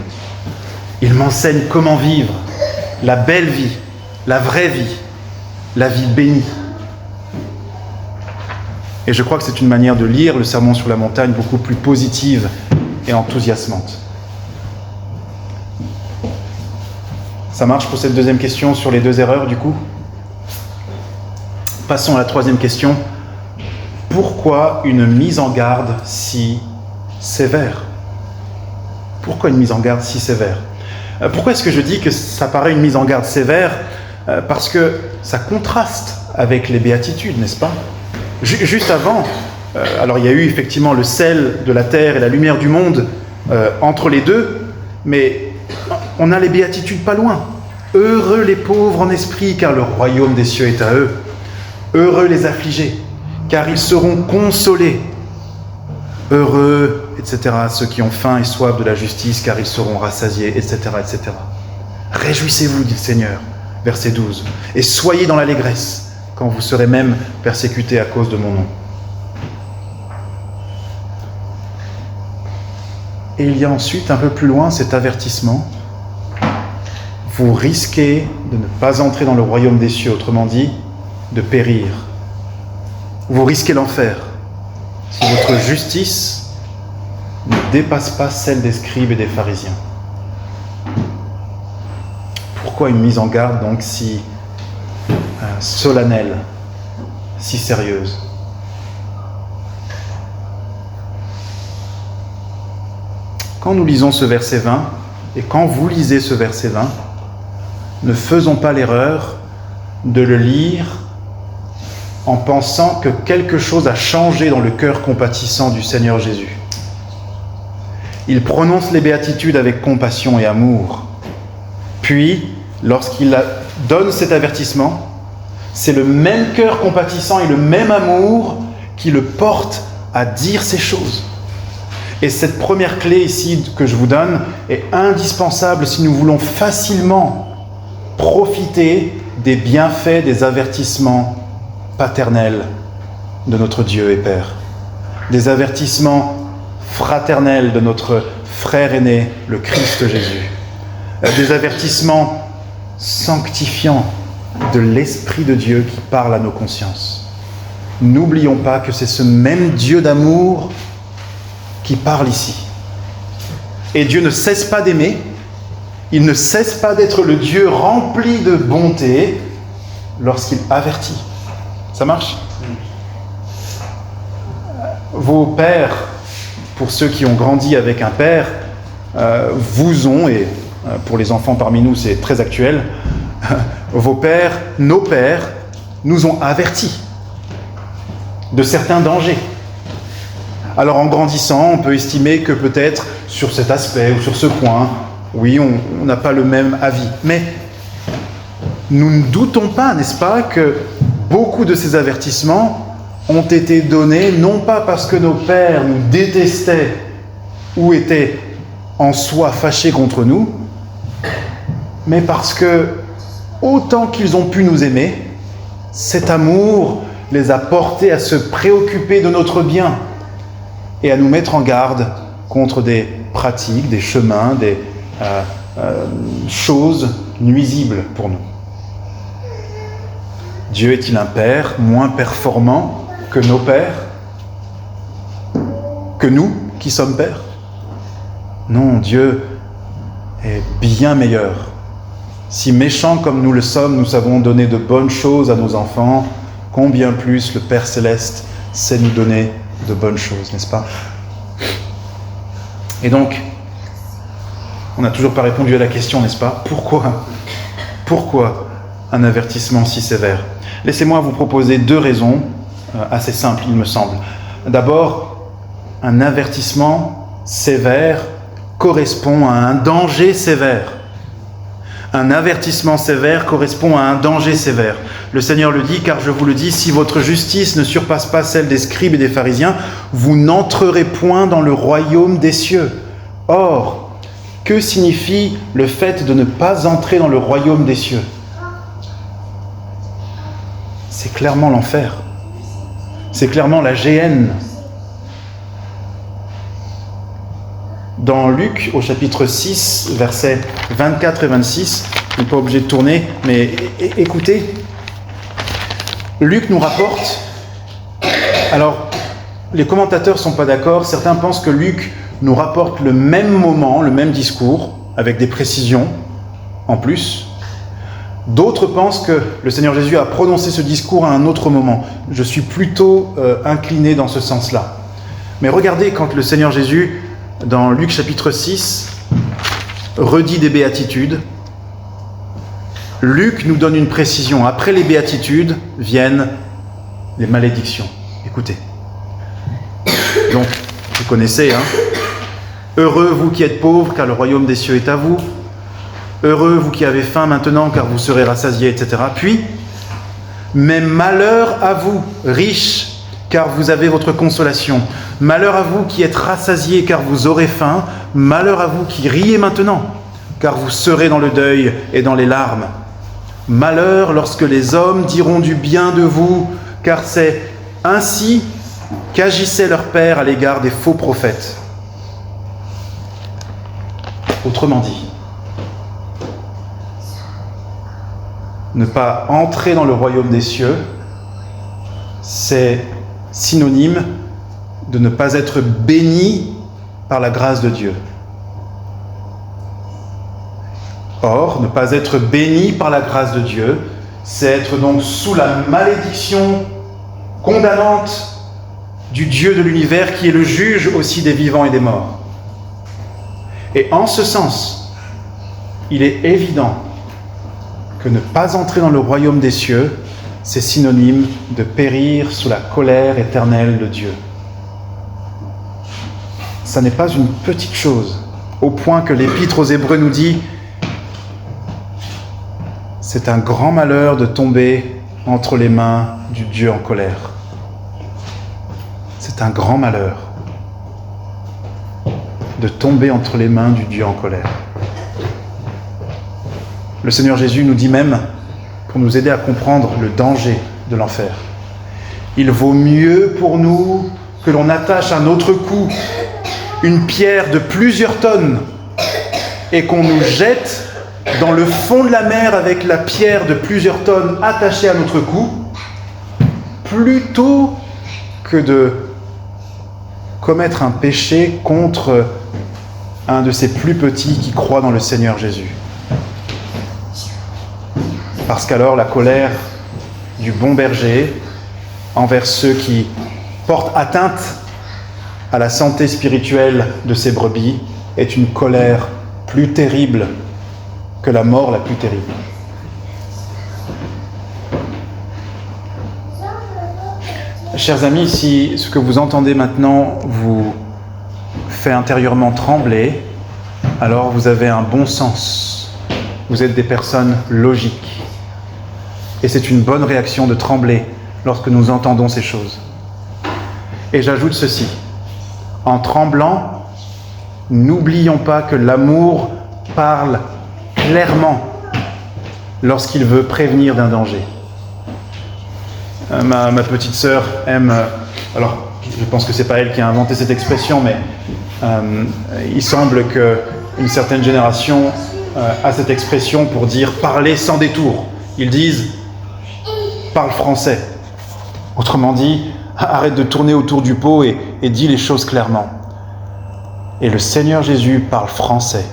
S1: Il m'enseigne comment vivre la belle vie, la vraie vie, la vie bénie. » Et je crois que c'est une manière de lire le Sermon sur la montagne beaucoup plus positive et enthousiasmante. Ça marche pour cette deuxième question sur les 2 erreurs, du coup ? Passons à la troisième question. pourquoi une mise en garde si sévère? Pourquoi une mise en garde si sévère? Pourquoi est-ce que je dis que ça paraît une mise en garde sévère? Parce que ça contraste avec les béatitudes, n'est-ce pas? Juste avant, alors il y a eu effectivement le sel de la terre et la lumière du monde entre les deux, mais on a les béatitudes pas loin. Heureux les pauvres en esprit, car le royaume des cieux est à eux. Heureux les affligés, car ils seront consolés. Heureux, etc., ceux qui ont faim et soif de la justice, car ils seront rassasiés, etc., etc. Réjouissez-vous, dit le Seigneur, verset 12, et soyez dans l'allégresse, quand vous serez même persécutés à cause de mon nom. Et il y a ensuite, un peu plus loin, cet avertissement. Vous risquez de ne pas entrer dans le royaume des cieux, autrement dit, de périr. Vous risquez l'enfer si votre justice ne dépasse pas celle des scribes et des pharisiens. Pourquoi une mise en garde donc si solennelle, si sérieuse? Quand nous lisons ce verset 20, et quand vous lisez ce verset 20, ne faisons pas l'erreur de le lire en pensant que quelque chose a changé dans le cœur compatissant du Seigneur Jésus. Il prononce les béatitudes avec compassion et amour. Puis, lorsqu'il donne cet avertissement, c'est le même cœur compatissant et le même amour qui le porte à dire ces choses. Et cette première clé ici que je vous donne est indispensable si nous voulons facilement profiter des bienfaits des avertissements paternels de notre Dieu et Père, des avertissements fraternels de notre frère aîné, le Christ Jésus, des avertissements sanctifiants de l'Esprit de Dieu qui parle à nos consciences. N'oublions pas que c'est ce même Dieu d'amour qui parle ici. Et Dieu ne cesse pas d'aimer, il ne cesse pas d'être le Dieu rempli de bonté lorsqu'il avertit. Ça marche? Vos pères, pour ceux qui ont grandi avec un père, vous ont, et pour les enfants parmi nous c'est très actuel, vos pères, nos pères, nous ont avertis de certains dangers. Alors en grandissant, on peut estimer que peut-être sur cet aspect ou sur ce point, oui, on n'a pas le même avis. Mais nous ne doutons pas, n'est-ce pas, que beaucoup de ces avertissements ont été donnés non pas parce que nos pères nous détestaient ou étaient en soi fâchés contre nous, mais parce que autant qu'ils ont pu nous aimer, cet amour les a portés à se préoccuper de notre bien et à nous mettre en garde contre des pratiques, des chemins, des choses nuisibles pour nous. Dieu est-il un père moins performant que nos pères? Que nous qui sommes pères? Non, Dieu est bien meilleur. Si méchants comme nous le sommes, nous savons donner de bonnes choses à nos enfants, combien plus le Père Céleste sait nous donner de bonnes choses, n'est-ce pas? Et donc, on n'a toujours pas répondu à la question, n'est-ce pas? Pourquoi un avertissement si sévère? Laissez-moi vous proposer deux raisons assez simples, il me semble. D'abord, un avertissement sévère correspond à un danger sévère. Un avertissement sévère correspond à un danger sévère. Le Seigneur le dit, car je vous le dis, si votre justice ne surpasse pas celle des scribes et des pharisiens, vous n'entrerez point dans le royaume des cieux. Or, que signifie le fait de ne pas entrer dans le royaume des cieux? C'est clairement l'enfer. C'est clairement la géhenne. Dans Luc, au chapitre 6, versets 24 et 26, on n'est pas obligé de tourner, mais écoutez, Luc nous rapporte, alors les commentateurs ne sont pas d'accord, certains pensent que Luc nous rapporte le même moment, le même discours, avec des précisions en plus, D'autres pensent que le Seigneur Jésus a prononcé ce discours à un autre moment. Je suis plutôt incliné dans ce sens-là. Mais regardez quand le Seigneur Jésus, dans Luc chapitre 6, redit des béatitudes. Luc nous donne une précision. Après les béatitudes viennent les malédictions. Écoutez. Donc, vous connaissez, hein ? Heureux vous qui êtes pauvres, car le royaume des cieux est à vous. Heureux vous qui avez faim maintenant, car vous serez rassasiés, etc. Puis, mais malheur à vous, riches, car vous avez votre consolation. Malheur à vous qui êtes rassasiés, car vous aurez faim. Malheur à vous qui riez maintenant, car vous serez dans le deuil et dans les larmes. Malheur lorsque les hommes diront du bien de vous, car c'est ainsi qu'agissait leur père à l'égard des faux prophètes. Autrement dit, ne pas entrer dans le royaume des cieux, c'est synonyme de ne pas être béni par la grâce de Dieu. Or, ne pas être béni par la grâce de Dieu, c'est être donc sous la malédiction condamnante du Dieu de l'univers qui est le juge aussi des vivants et des morts. Et en ce sens, il est évident que ne pas entrer dans le royaume des cieux, c'est synonyme de périr sous la colère éternelle de Dieu. Ça n'est pas une petite chose, au point que l'Épître aux Hébreux nous dit « C'est un grand malheur de tomber entre les mains du Dieu en colère. » C'est un grand malheur de tomber entre les mains du Dieu en colère. Le Seigneur Jésus nous dit même, pour nous aider à comprendre le danger de l'enfer, il vaut mieux pour nous que l'on attache à notre cou une pierre de plusieurs tonnes et qu'on nous jette dans le fond de la mer avec la pierre de plusieurs tonnes attachée à notre cou, plutôt que de commettre un péché contre un de ces plus petits qui croient dans le Seigneur Jésus. Parce qu'alors la colère du bon berger envers ceux qui portent atteinte à la santé spirituelle de ses brebis est une colère plus terrible que la mort la plus terrible. Chers amis, si ce que vous entendez maintenant vous fait intérieurement trembler, alors vous avez un bon sens. Vous êtes des personnes logiques. Et c'est une bonne réaction de trembler lorsque nous entendons ces choses. Et j'ajoute ceci. En tremblant, n'oublions pas que l'amour parle clairement lorsqu'il veut prévenir d'un danger. Ma petite sœur aime... alors, je pense que c'est pas elle qui a inventé cette expression, mais il semble qu'une certaine génération a cette expression pour dire « parler sans détour ». Ils disent « parle français ». Autrement dit, arrête de tourner autour du pot et dis les choses clairement. Et le Seigneur Jésus parle français,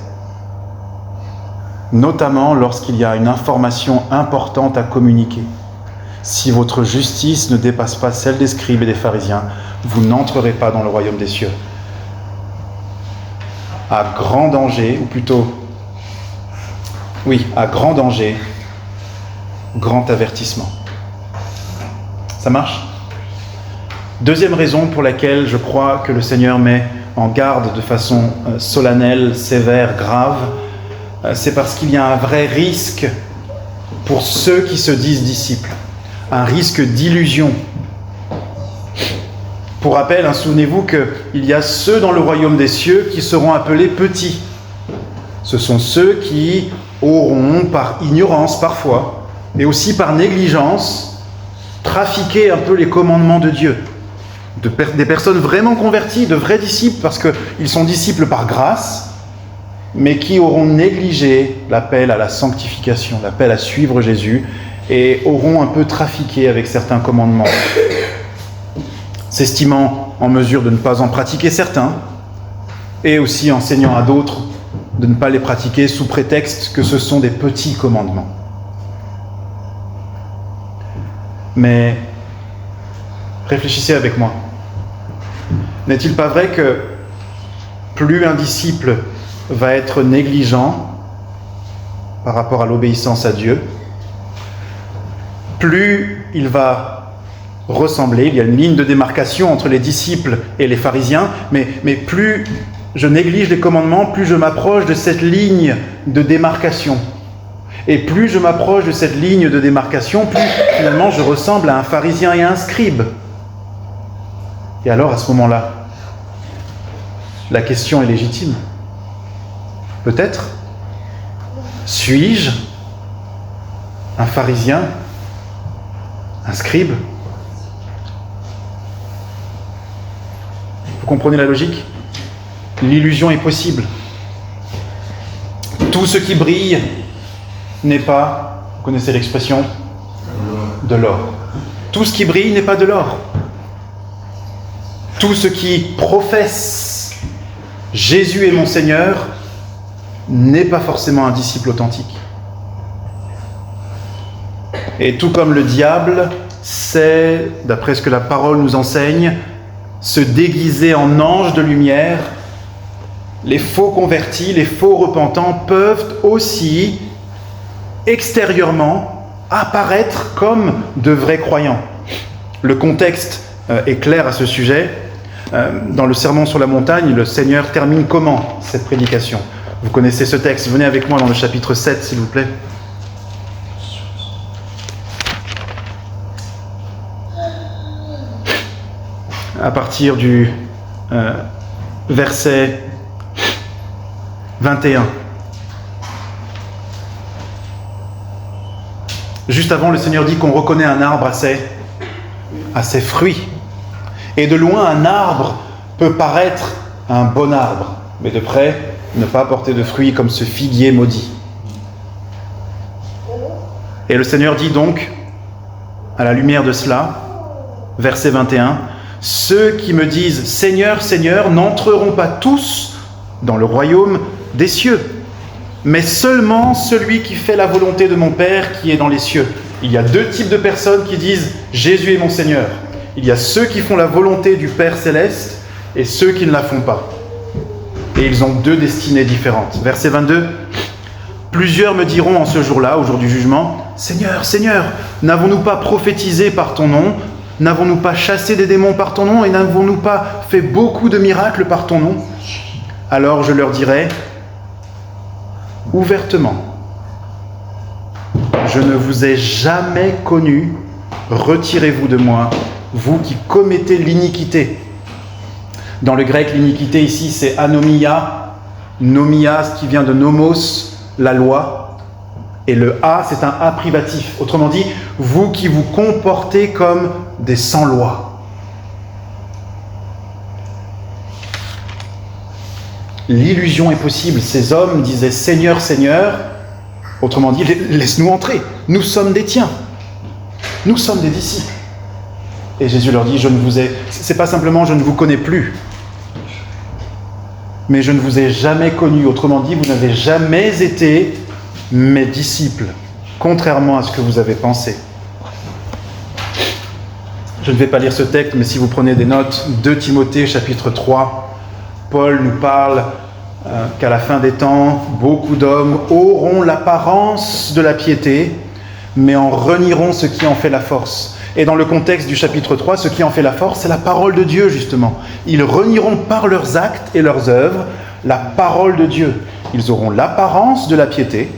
S1: notamment lorsqu'il y a une information importante à communiquer. Si votre justice ne dépasse pas celle des scribes et des pharisiens, vous n'entrerez pas dans le royaume des cieux. À grand danger, ou plutôt, oui, à grand danger, grand avertissement. Ça marche ? Deuxième raison pour laquelle je crois que le Seigneur met en garde de façon solennelle, sévère, grave, c'est parce qu'il y a un vrai risque pour ceux qui se disent disciples. Un risque d'illusion. Pour rappel, souvenez-vous qu'il y a ceux dans le royaume des cieux qui seront appelés petits. Ce sont ceux qui auront, par ignorance parfois, et aussi par négligence, trafiqué un peu les commandements de Dieu. Des personnes vraiment converties, de vrais disciples, parce qu'ils sont disciples par grâce, mais qui auront négligé l'appel à la sanctification, l'appel à suivre Jésus, et auront un peu trafiqué avec certains commandements, s'estimant en mesure de ne pas en pratiquer certains, et aussi enseignant à d'autres de ne pas les pratiquer sous prétexte que ce sont des petits commandements. Mais réfléchissez avec moi. N'est-il pas vrai que plus un disciple va être négligent par rapport à l'obéissance à Dieu, plus il va ressembler, il y a une ligne de démarcation entre les disciples et les pharisiens, mais plus je néglige les commandements, plus je m'approche de cette ligne de démarcation. Et plus je m'approche de cette ligne de démarcation, plus finalement je ressemble à un pharisien et à un scribe. Et alors à ce moment-là, la question est légitime. Peut-être, suis-je un pharisien, un scribe? Vous comprenez la logique? L'illusion est possible. Tout ce qui brille n'est pas, vous connaissez l'expression, de l'or. Tout ce qui brille n'est pas de l'or. Tout ce qui professe Jésus est mon Seigneur n'est pas forcément un disciple authentique. Et tout comme le diable sait, d'après ce que la parole nous enseigne, se déguiser en ange de lumière, les faux convertis, les faux repentants peuvent aussi extérieurement apparaître comme de vrais croyants. Le contexte est clair à ce sujet. Dans le Sermon sur la montagne, le Seigneur termine comment cette prédication? Vous connaissez ce texte, venez avec moi dans le chapitre 7, s'il vous plaît. À partir du verset 21. Juste avant, le Seigneur dit qu'on reconnaît un arbre à ses fruits. Et de loin, un arbre peut paraître un bon arbre, mais de près, ne pas porter de fruits comme ce figuier maudit. Et le Seigneur dit donc, à la lumière de cela, verset 21, « Ceux qui me disent « Seigneur, Seigneur » n'entreront pas tous dans le royaume des cieux, mais seulement celui qui fait la volonté de mon Père qui est dans les cieux. » Il y a deux types de personnes qui disent « Jésus est mon Seigneur ». Il y a ceux qui font la volonté du Père céleste et ceux qui ne la font pas. Et ils ont deux destinées différentes. Verset 22. « Plusieurs me diront en ce jour-là, au jour du jugement, « Seigneur, Seigneur, n'avons-nous pas prophétisé par ton nom? N'avons-nous pas chassé des démons par ton nom? Et n'avons-nous pas fait beaucoup de miracles par ton nom? » Alors je leur dirai ouvertement, « Je ne vous ai jamais connu, retirez-vous de moi, vous qui commettez l'iniquité. » Dans le grec, l'iniquité ici, c'est anomia, nomia, ce qui vient de nomos, la loi. Et le a, c'est un a privatif. Autrement dit, vous qui vous comportez comme des sans-loi. L'illusion est possible. Ces hommes disaient « Seigneur, Seigneur », autrement dit, laisse-nous entrer. Nous sommes des tiens. Nous sommes des disciples. Et Jésus leur dit, c'est pas simplement je ne vous connais plus, mais je ne vous ai jamais connu. Autrement dit, vous n'avez jamais été mes disciples, contrairement à ce que vous avez pensé. Je ne vais pas lire ce texte, mais si vous prenez des notes, 2 Timothée chapitre 3, Paul nous parle qu'à la fin des temps, beaucoup d'hommes auront l'apparence de la piété, mais en renieront ce qui en fait la force. Et dans le contexte du chapitre 3, ce qui en fait la force, c'est la parole de Dieu, justement. Ils renieront par leurs actes et leurs œuvres la parole de Dieu. Ils auront l'apparence de la piété.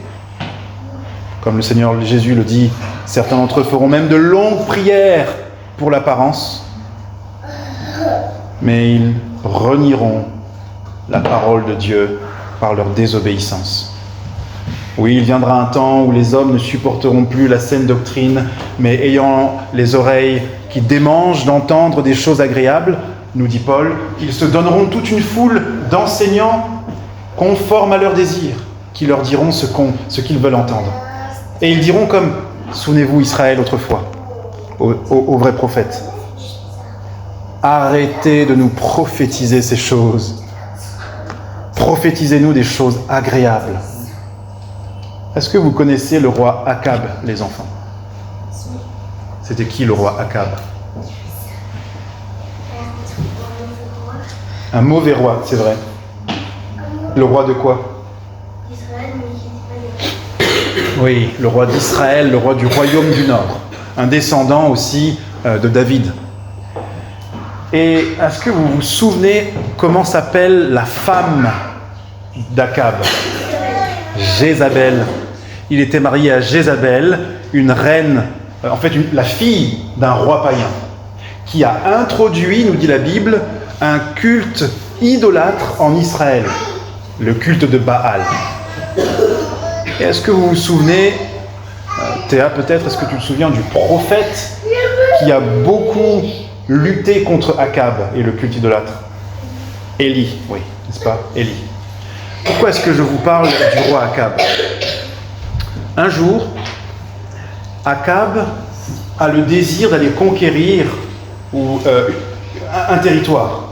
S1: Comme le Seigneur Jésus le dit, certains d'entre eux feront même de longues prières pour l'apparence. Mais ils renieront la parole de Dieu par leur désobéissance. Oui, il viendra un temps où les hommes ne supporteront plus la saine doctrine, mais ayant les oreilles qui démangent d'entendre des choses agréables, nous dit Paul, ils se donneront toute une foule d'enseignants conformes à leurs désirs, qui leur diront ce qu'ils veulent entendre. Et ils diront comme, souvenez-vous Israël autrefois, aux vrais prophètes, arrêtez de nous prophétiser ces choses, prophétisez-nous des choses agréables. Est-ce que vous connaissez le roi Akab, les enfants? C'était qui le roi Akab? Un mauvais roi, c'est vrai. Le roi de quoi? Oui, le roi d'Israël, le roi du royaume du Nord. Un descendant aussi de David. Et est-ce que vous vous souvenez comment s'appelle la femme d'Akab? Jézabel. Il était marié à Jézabel, une reine, en fait la fille d'un roi païen, qui a introduit, nous dit la Bible, un culte idolâtre en Israël, le culte de Baal. Et est-ce que vous vous souvenez, Théa peut-être, est-ce que tu te souviens du prophète qui a beaucoup lutté contre Akab et le culte idolâtre? Élie, oui, n'est-ce pas? Élie. Pourquoi est-ce que je vous parle du roi Akab? Un jour, Akab a le désir d'aller conquérir un territoire.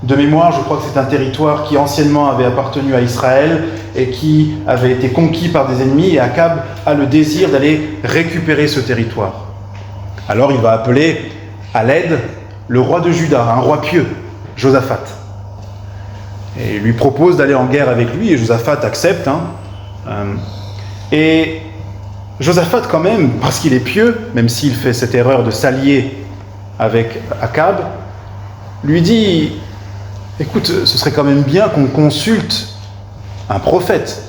S1: De mémoire, je crois que c'est un territoire qui anciennement avait appartenu à Israël et qui avait été conquis par des ennemis, et Akab a le désir d'aller récupérer ce territoire. Alors il va appeler à l'aide le roi de Juda, un roi pieux, Josaphat. Et il lui propose d'aller en guerre avec lui, et Josaphat accepte. Et Josaphat quand même, parce qu'il est pieux, même s'il fait cette erreur de s'allier avec Akab, lui dit: écoute, ce serait quand même bien qu'on consulte un prophète,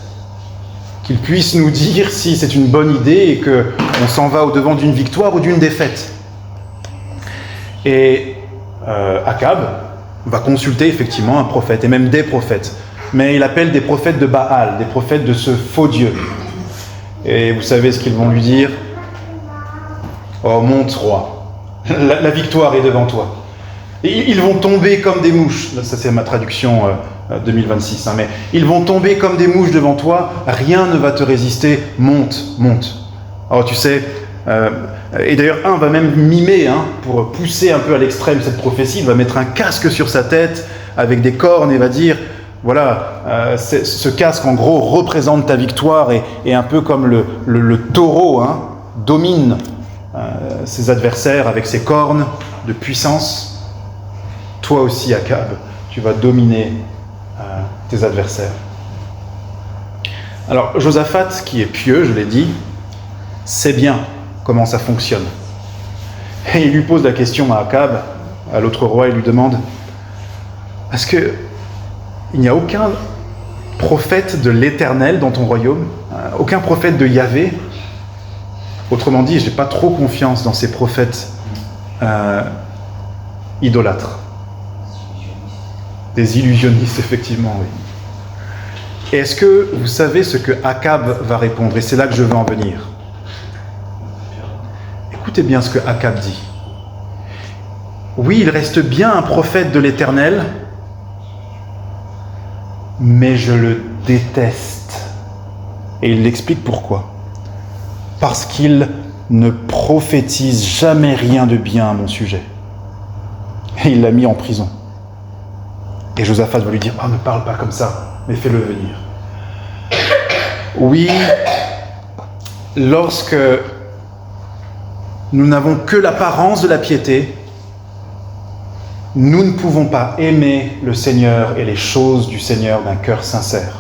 S1: qu'il puisse nous dire si c'est une bonne idée et qu'on s'en va au-devant d'une victoire ou d'une défaite. Et Akab va consulter effectivement un prophète, et même des prophètes. Mais il appelle des prophètes de Baal, des prophètes de ce faux Dieu. Et vous savez ce qu'ils vont lui dire? Oh, monte, roi, la victoire est devant toi. Et ils vont tomber comme des mouches. Ça, c'est ma traduction 2026. Mais ils vont tomber comme des mouches devant toi. Rien ne va te résister. Monte, monte. Alors tu sais, et d'ailleurs un va même mimer, pour pousser un peu à l'extrême cette prophétie. Il va mettre un casque sur sa tête avec des cornes et va dire: voilà, ce casque en gros représente ta victoire, et un peu comme le taureau domine ses adversaires avec ses cornes de puissance. Toi aussi, Akab, tu vas dominer tes adversaires. Alors, Josaphat, qui est pieux, je l'ai dit, sait bien comment ça fonctionne. Et il lui pose la question à Akab, à l'autre roi, il lui demande: est-ce qu'il n'y a aucun prophète de l'Éternel dans ton royaume? Aucun prophète de Yahvé? Autrement dit, je n'ai pas trop confiance dans ces prophètes idolâtres. Des illusionnistes, effectivement, oui. Et est-ce que vous savez ce que Akab va répondre? Et c'est là que je veux en venir. Écoutez bien ce que Akab dit. Oui, il reste bien un prophète de l'Éternel, mais je le déteste. Et il l'explique pourquoi. Parce qu'il ne prophétise jamais rien de bien à mon sujet. Et il l'a mis en prison. Et Josaphat va lui dire: oh, ne parle pas comme ça, mais fais-le venir. Oui, lorsque nous n'avons que l'apparence de la piété, nous ne pouvons pas aimer le Seigneur et les choses du Seigneur d'un cœur sincère.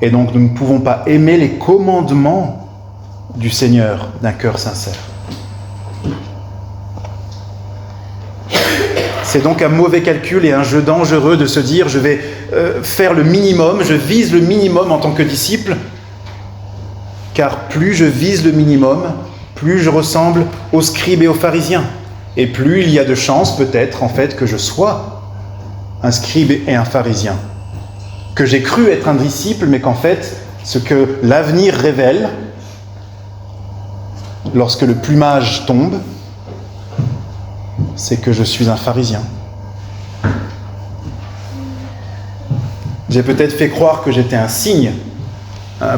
S1: Et donc nous ne pouvons pas aimer les commandements du Seigneur d'un cœur sincère. C'est donc un mauvais calcul et un jeu dangereux de se dire: je vais faire le minimum, je vise le minimum en tant que disciple, car plus je vise le minimum, plus je ressemble aux scribes et aux pharisiens. Et plus il y a de chances peut-être en fait que je sois un scribe et un pharisien. Que j'ai cru être un disciple, mais qu'en fait, ce que l'avenir révèle, lorsque le plumage tombe, c'est que je suis un pharisien. J'ai peut-être fait croire que j'étais un cygne,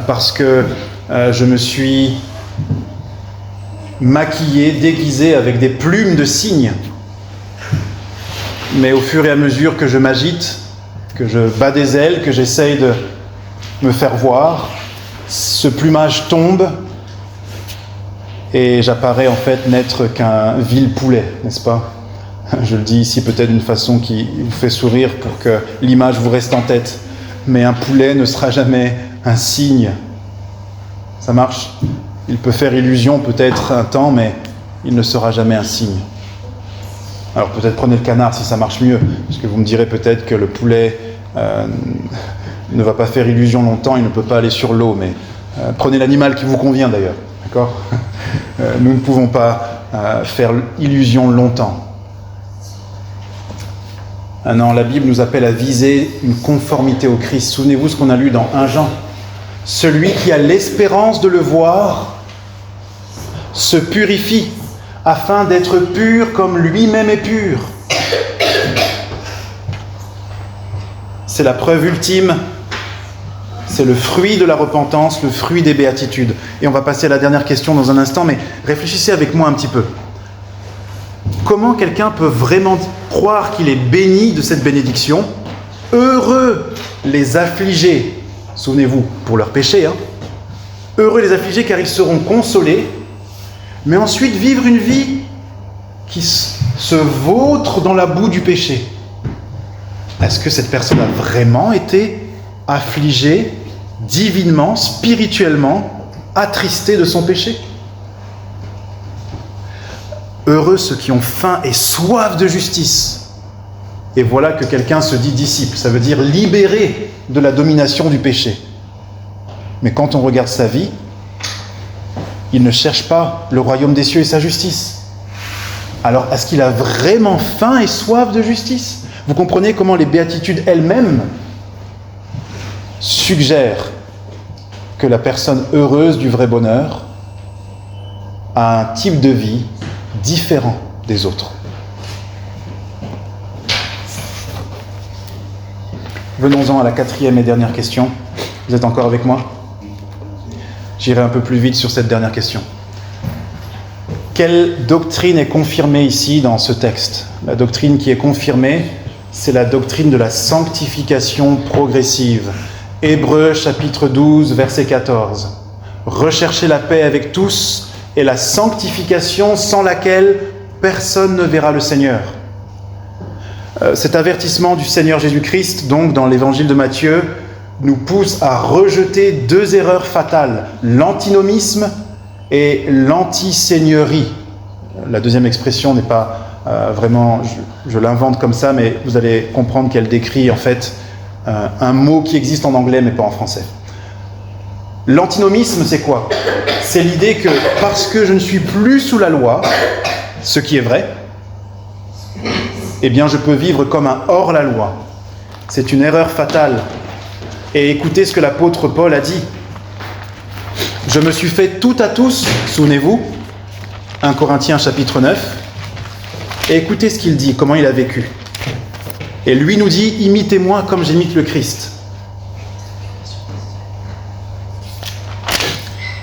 S1: parce que je me suis maquillé, déguisé avec des plumes de cygne. Mais au fur et à mesure que je m'agite, que je bats des ailes, que j'essaye de me faire voir, ce plumage tombe et j'apparais en fait n'être qu'un vil poulet, n'est-ce pas? Je le dis ici peut-être d'une façon qui vous fait sourire pour que l'image vous reste en tête, mais un poulet ne sera jamais un cygne. Ça marche? Il peut faire illusion peut-être un temps, mais il ne sera jamais un cygne. Alors peut-être prenez le canard si ça marche mieux, parce que vous me direz peut-être que le poulet ne va pas faire illusion longtemps, il ne peut pas aller sur l'eau, mais prenez l'animal qui vous convient d'ailleurs, d'accord? Nous ne pouvons pas faire illusion longtemps. Non, la Bible nous appelle à viser une conformité au Christ. Souvenez-vous ce qu'on a lu dans 1 Jean. Celui qui a l'espérance de le voir se purifie afin d'être pur comme lui-même est pur. C'est la preuve ultime, c'est le fruit de la repentance, le fruit des béatitudes. Et on va passer à la dernière question dans un instant, mais réfléchissez avec moi un petit peu. Comment quelqu'un peut vraiment croire qu'il est béni de cette bénédiction? Heureux les affligés, souvenez-vous, pour leurs péchés, heureux les affligés car ils seront consolés, mais ensuite vivre une vie qui se vautre dans la boue du péché. Est-ce que cette personne a vraiment été affligée divinement, spirituellement, attristée de son péché? Heureux ceux qui ont faim et soif de justice. Et voilà que quelqu'un se dit disciple, ça veut dire libéré de la domination du péché. Mais quand on regarde sa vie, il ne cherche pas le royaume des cieux et sa justice. Alors, est-ce qu'il a vraiment faim et soif de justice? Vous comprenez comment les béatitudes elles-mêmes suggèrent que la personne heureuse du vrai bonheur a un type de vie différent des autres. Venons-en à la 4e et dernière question. Vous êtes encore avec moi? J'irai un peu plus vite sur cette dernière question. Quelle doctrine est confirmée ici dans ce texte? La doctrine qui est confirmée, c'est la doctrine de la sanctification progressive. Hébreux chapitre 12, verset 14. Recherchez la paix avec tous et la sanctification sans laquelle personne ne verra le Seigneur. Cet avertissement du Seigneur Jésus-Christ, donc dans l'évangile de Matthieu, nous pousse à rejeter 2 erreurs fatales, l'antinomisme et l'antiseigneurie. La deuxième expression n'est pas vraiment, je l'invente comme ça, mais vous allez comprendre qu'elle décrit en fait un mot qui existe en anglais mais pas en français. L'antinomisme, c'est quoi? C'est l'idée que parce que je ne suis plus sous la loi, ce qui est vrai, eh bien je peux vivre comme un hors-la-loi. C'est une erreur fatale. Et écoutez ce que l'apôtre Paul a dit. Je me suis fait tout à tous, souvenez-vous, 1 Corinthiens chapitre 9, et écoutez ce qu'il dit, comment il a vécu. Et lui nous dit, imitez-moi comme j'imite le Christ.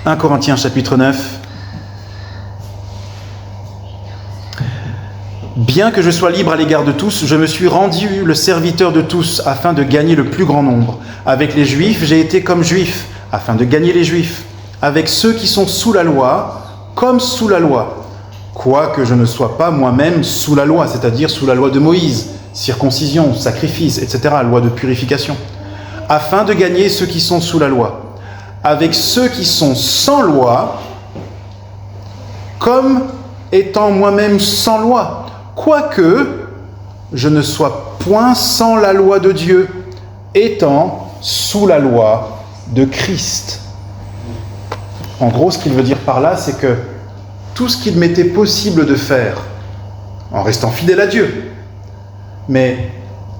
S1: 1 Corinthiens chapitre 9. Bien que je sois libre à l'égard de tous, je me suis rendu le serviteur de tous afin de gagner le plus grand nombre. Avec les Juifs, j'ai été comme Juif, afin de gagner les Juifs. Avec ceux qui sont sous la loi, comme sous la loi. Quoique je ne sois pas moi-même sous la loi, c'est-à-dire sous la loi de Moïse, circoncision, sacrifice, etc., loi de purification. Afin de gagner ceux qui sont sous la loi. Avec ceux qui sont sans loi, comme étant moi-même sans loi. Quoique je ne sois point sans la loi de Dieu, étant sous la loi de Christ. En gros, ce qu'il veut dire par là, c'est que tout ce qu'il m'était possible de faire, en restant fidèle à Dieu, mais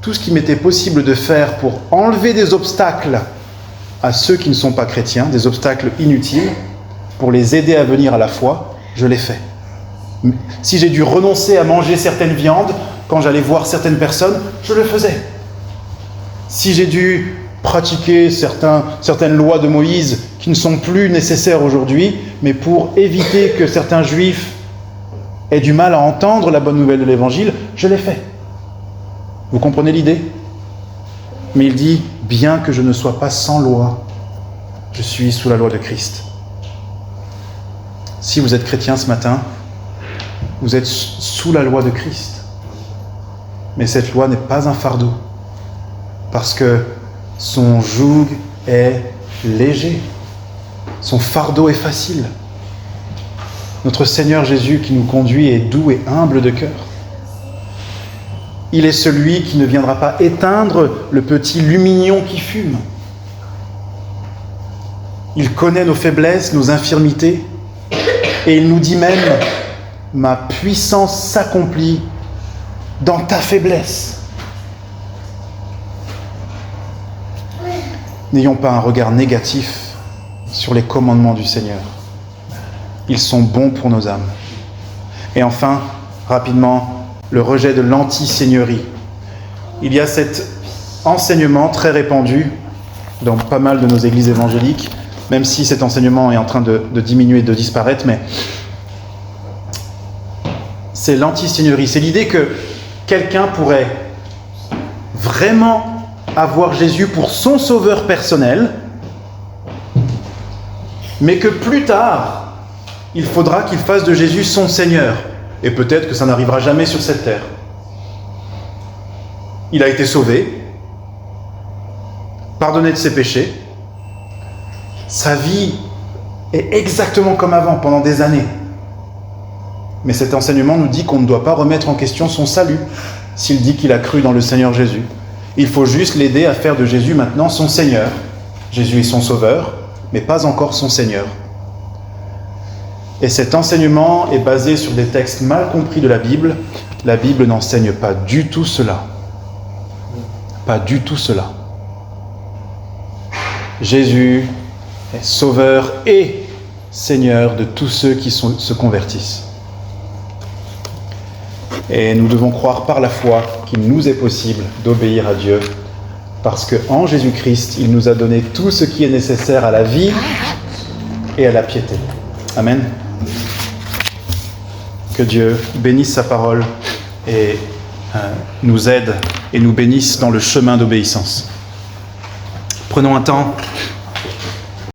S1: tout ce qu'il m'était possible de faire pour enlever des obstacles à ceux qui ne sont pas chrétiens, des obstacles inutiles, pour les aider à venir à la foi, je l'ai fait. Si j'ai dû renoncer à manger certaines viandes, quand j'allais voir certaines personnes, je le faisais. Si j'ai dû pratiquer certaines lois de Moïse qui ne sont plus nécessaires aujourd'hui, mais pour éviter que certains juifs aient du mal à entendre la bonne nouvelle de l'Évangile, je l'ai fait. Vous comprenez l'idée? Mais il dit, bien que je ne sois pas sans loi, je suis sous la loi de Christ. Si vous êtes chrétien ce matin, vous êtes sous la loi de Christ. Mais cette loi n'est pas un fardeau, parce que son joug est léger, son fardeau est facile. Notre Seigneur Jésus qui nous conduit est doux et humble de cœur. Il est celui qui ne viendra pas éteindre le petit lumignon qui fume. Il connaît nos faiblesses, nos infirmités, et il nous dit même « Ma puissance s'accomplit dans ta faiblesse ». N'ayons pas un regard négatif sur les commandements du Seigneur. Ils sont bons pour nos âmes. Et enfin, rapidement, le rejet de l'anti-seigneurie. Il y a cet enseignement très répandu dans pas mal de nos églises évangéliques, même si cet enseignement est en train de diminuer, de disparaître, mais c'est l'anti-seigneurie. C'est l'idée que quelqu'un pourrait vraiment avoir Jésus pour son sauveur personnel, mais que plus tard, il faudra qu'il fasse de Jésus son Seigneur. Et peut-être que ça n'arrivera jamais sur cette terre. Il a été sauvé, pardonné de ses péchés. Sa vie est exactement comme avant pendant des années. Mais cet enseignement nous dit qu'on ne doit pas remettre en question son salut s'il dit qu'il a cru dans le Seigneur Jésus. Il faut juste l'aider à faire de Jésus maintenant son Seigneur. Jésus est son sauveur, mais pas encore son Seigneur. Et cet enseignement est basé sur des textes mal compris de la Bible. La Bible n'enseigne pas du tout cela. Pas du tout cela. Jésus est sauveur et Seigneur de tous ceux qui se convertissent. Et nous devons croire par la foi qu'il nous est possible d'obéir à Dieu, parce qu'en Jésus-Christ, il nous a donné tout ce qui est nécessaire à la vie et à la piété. Amen. Que Dieu bénisse sa parole et nous aide et nous bénisse dans le chemin d'obéissance. Prenons un temps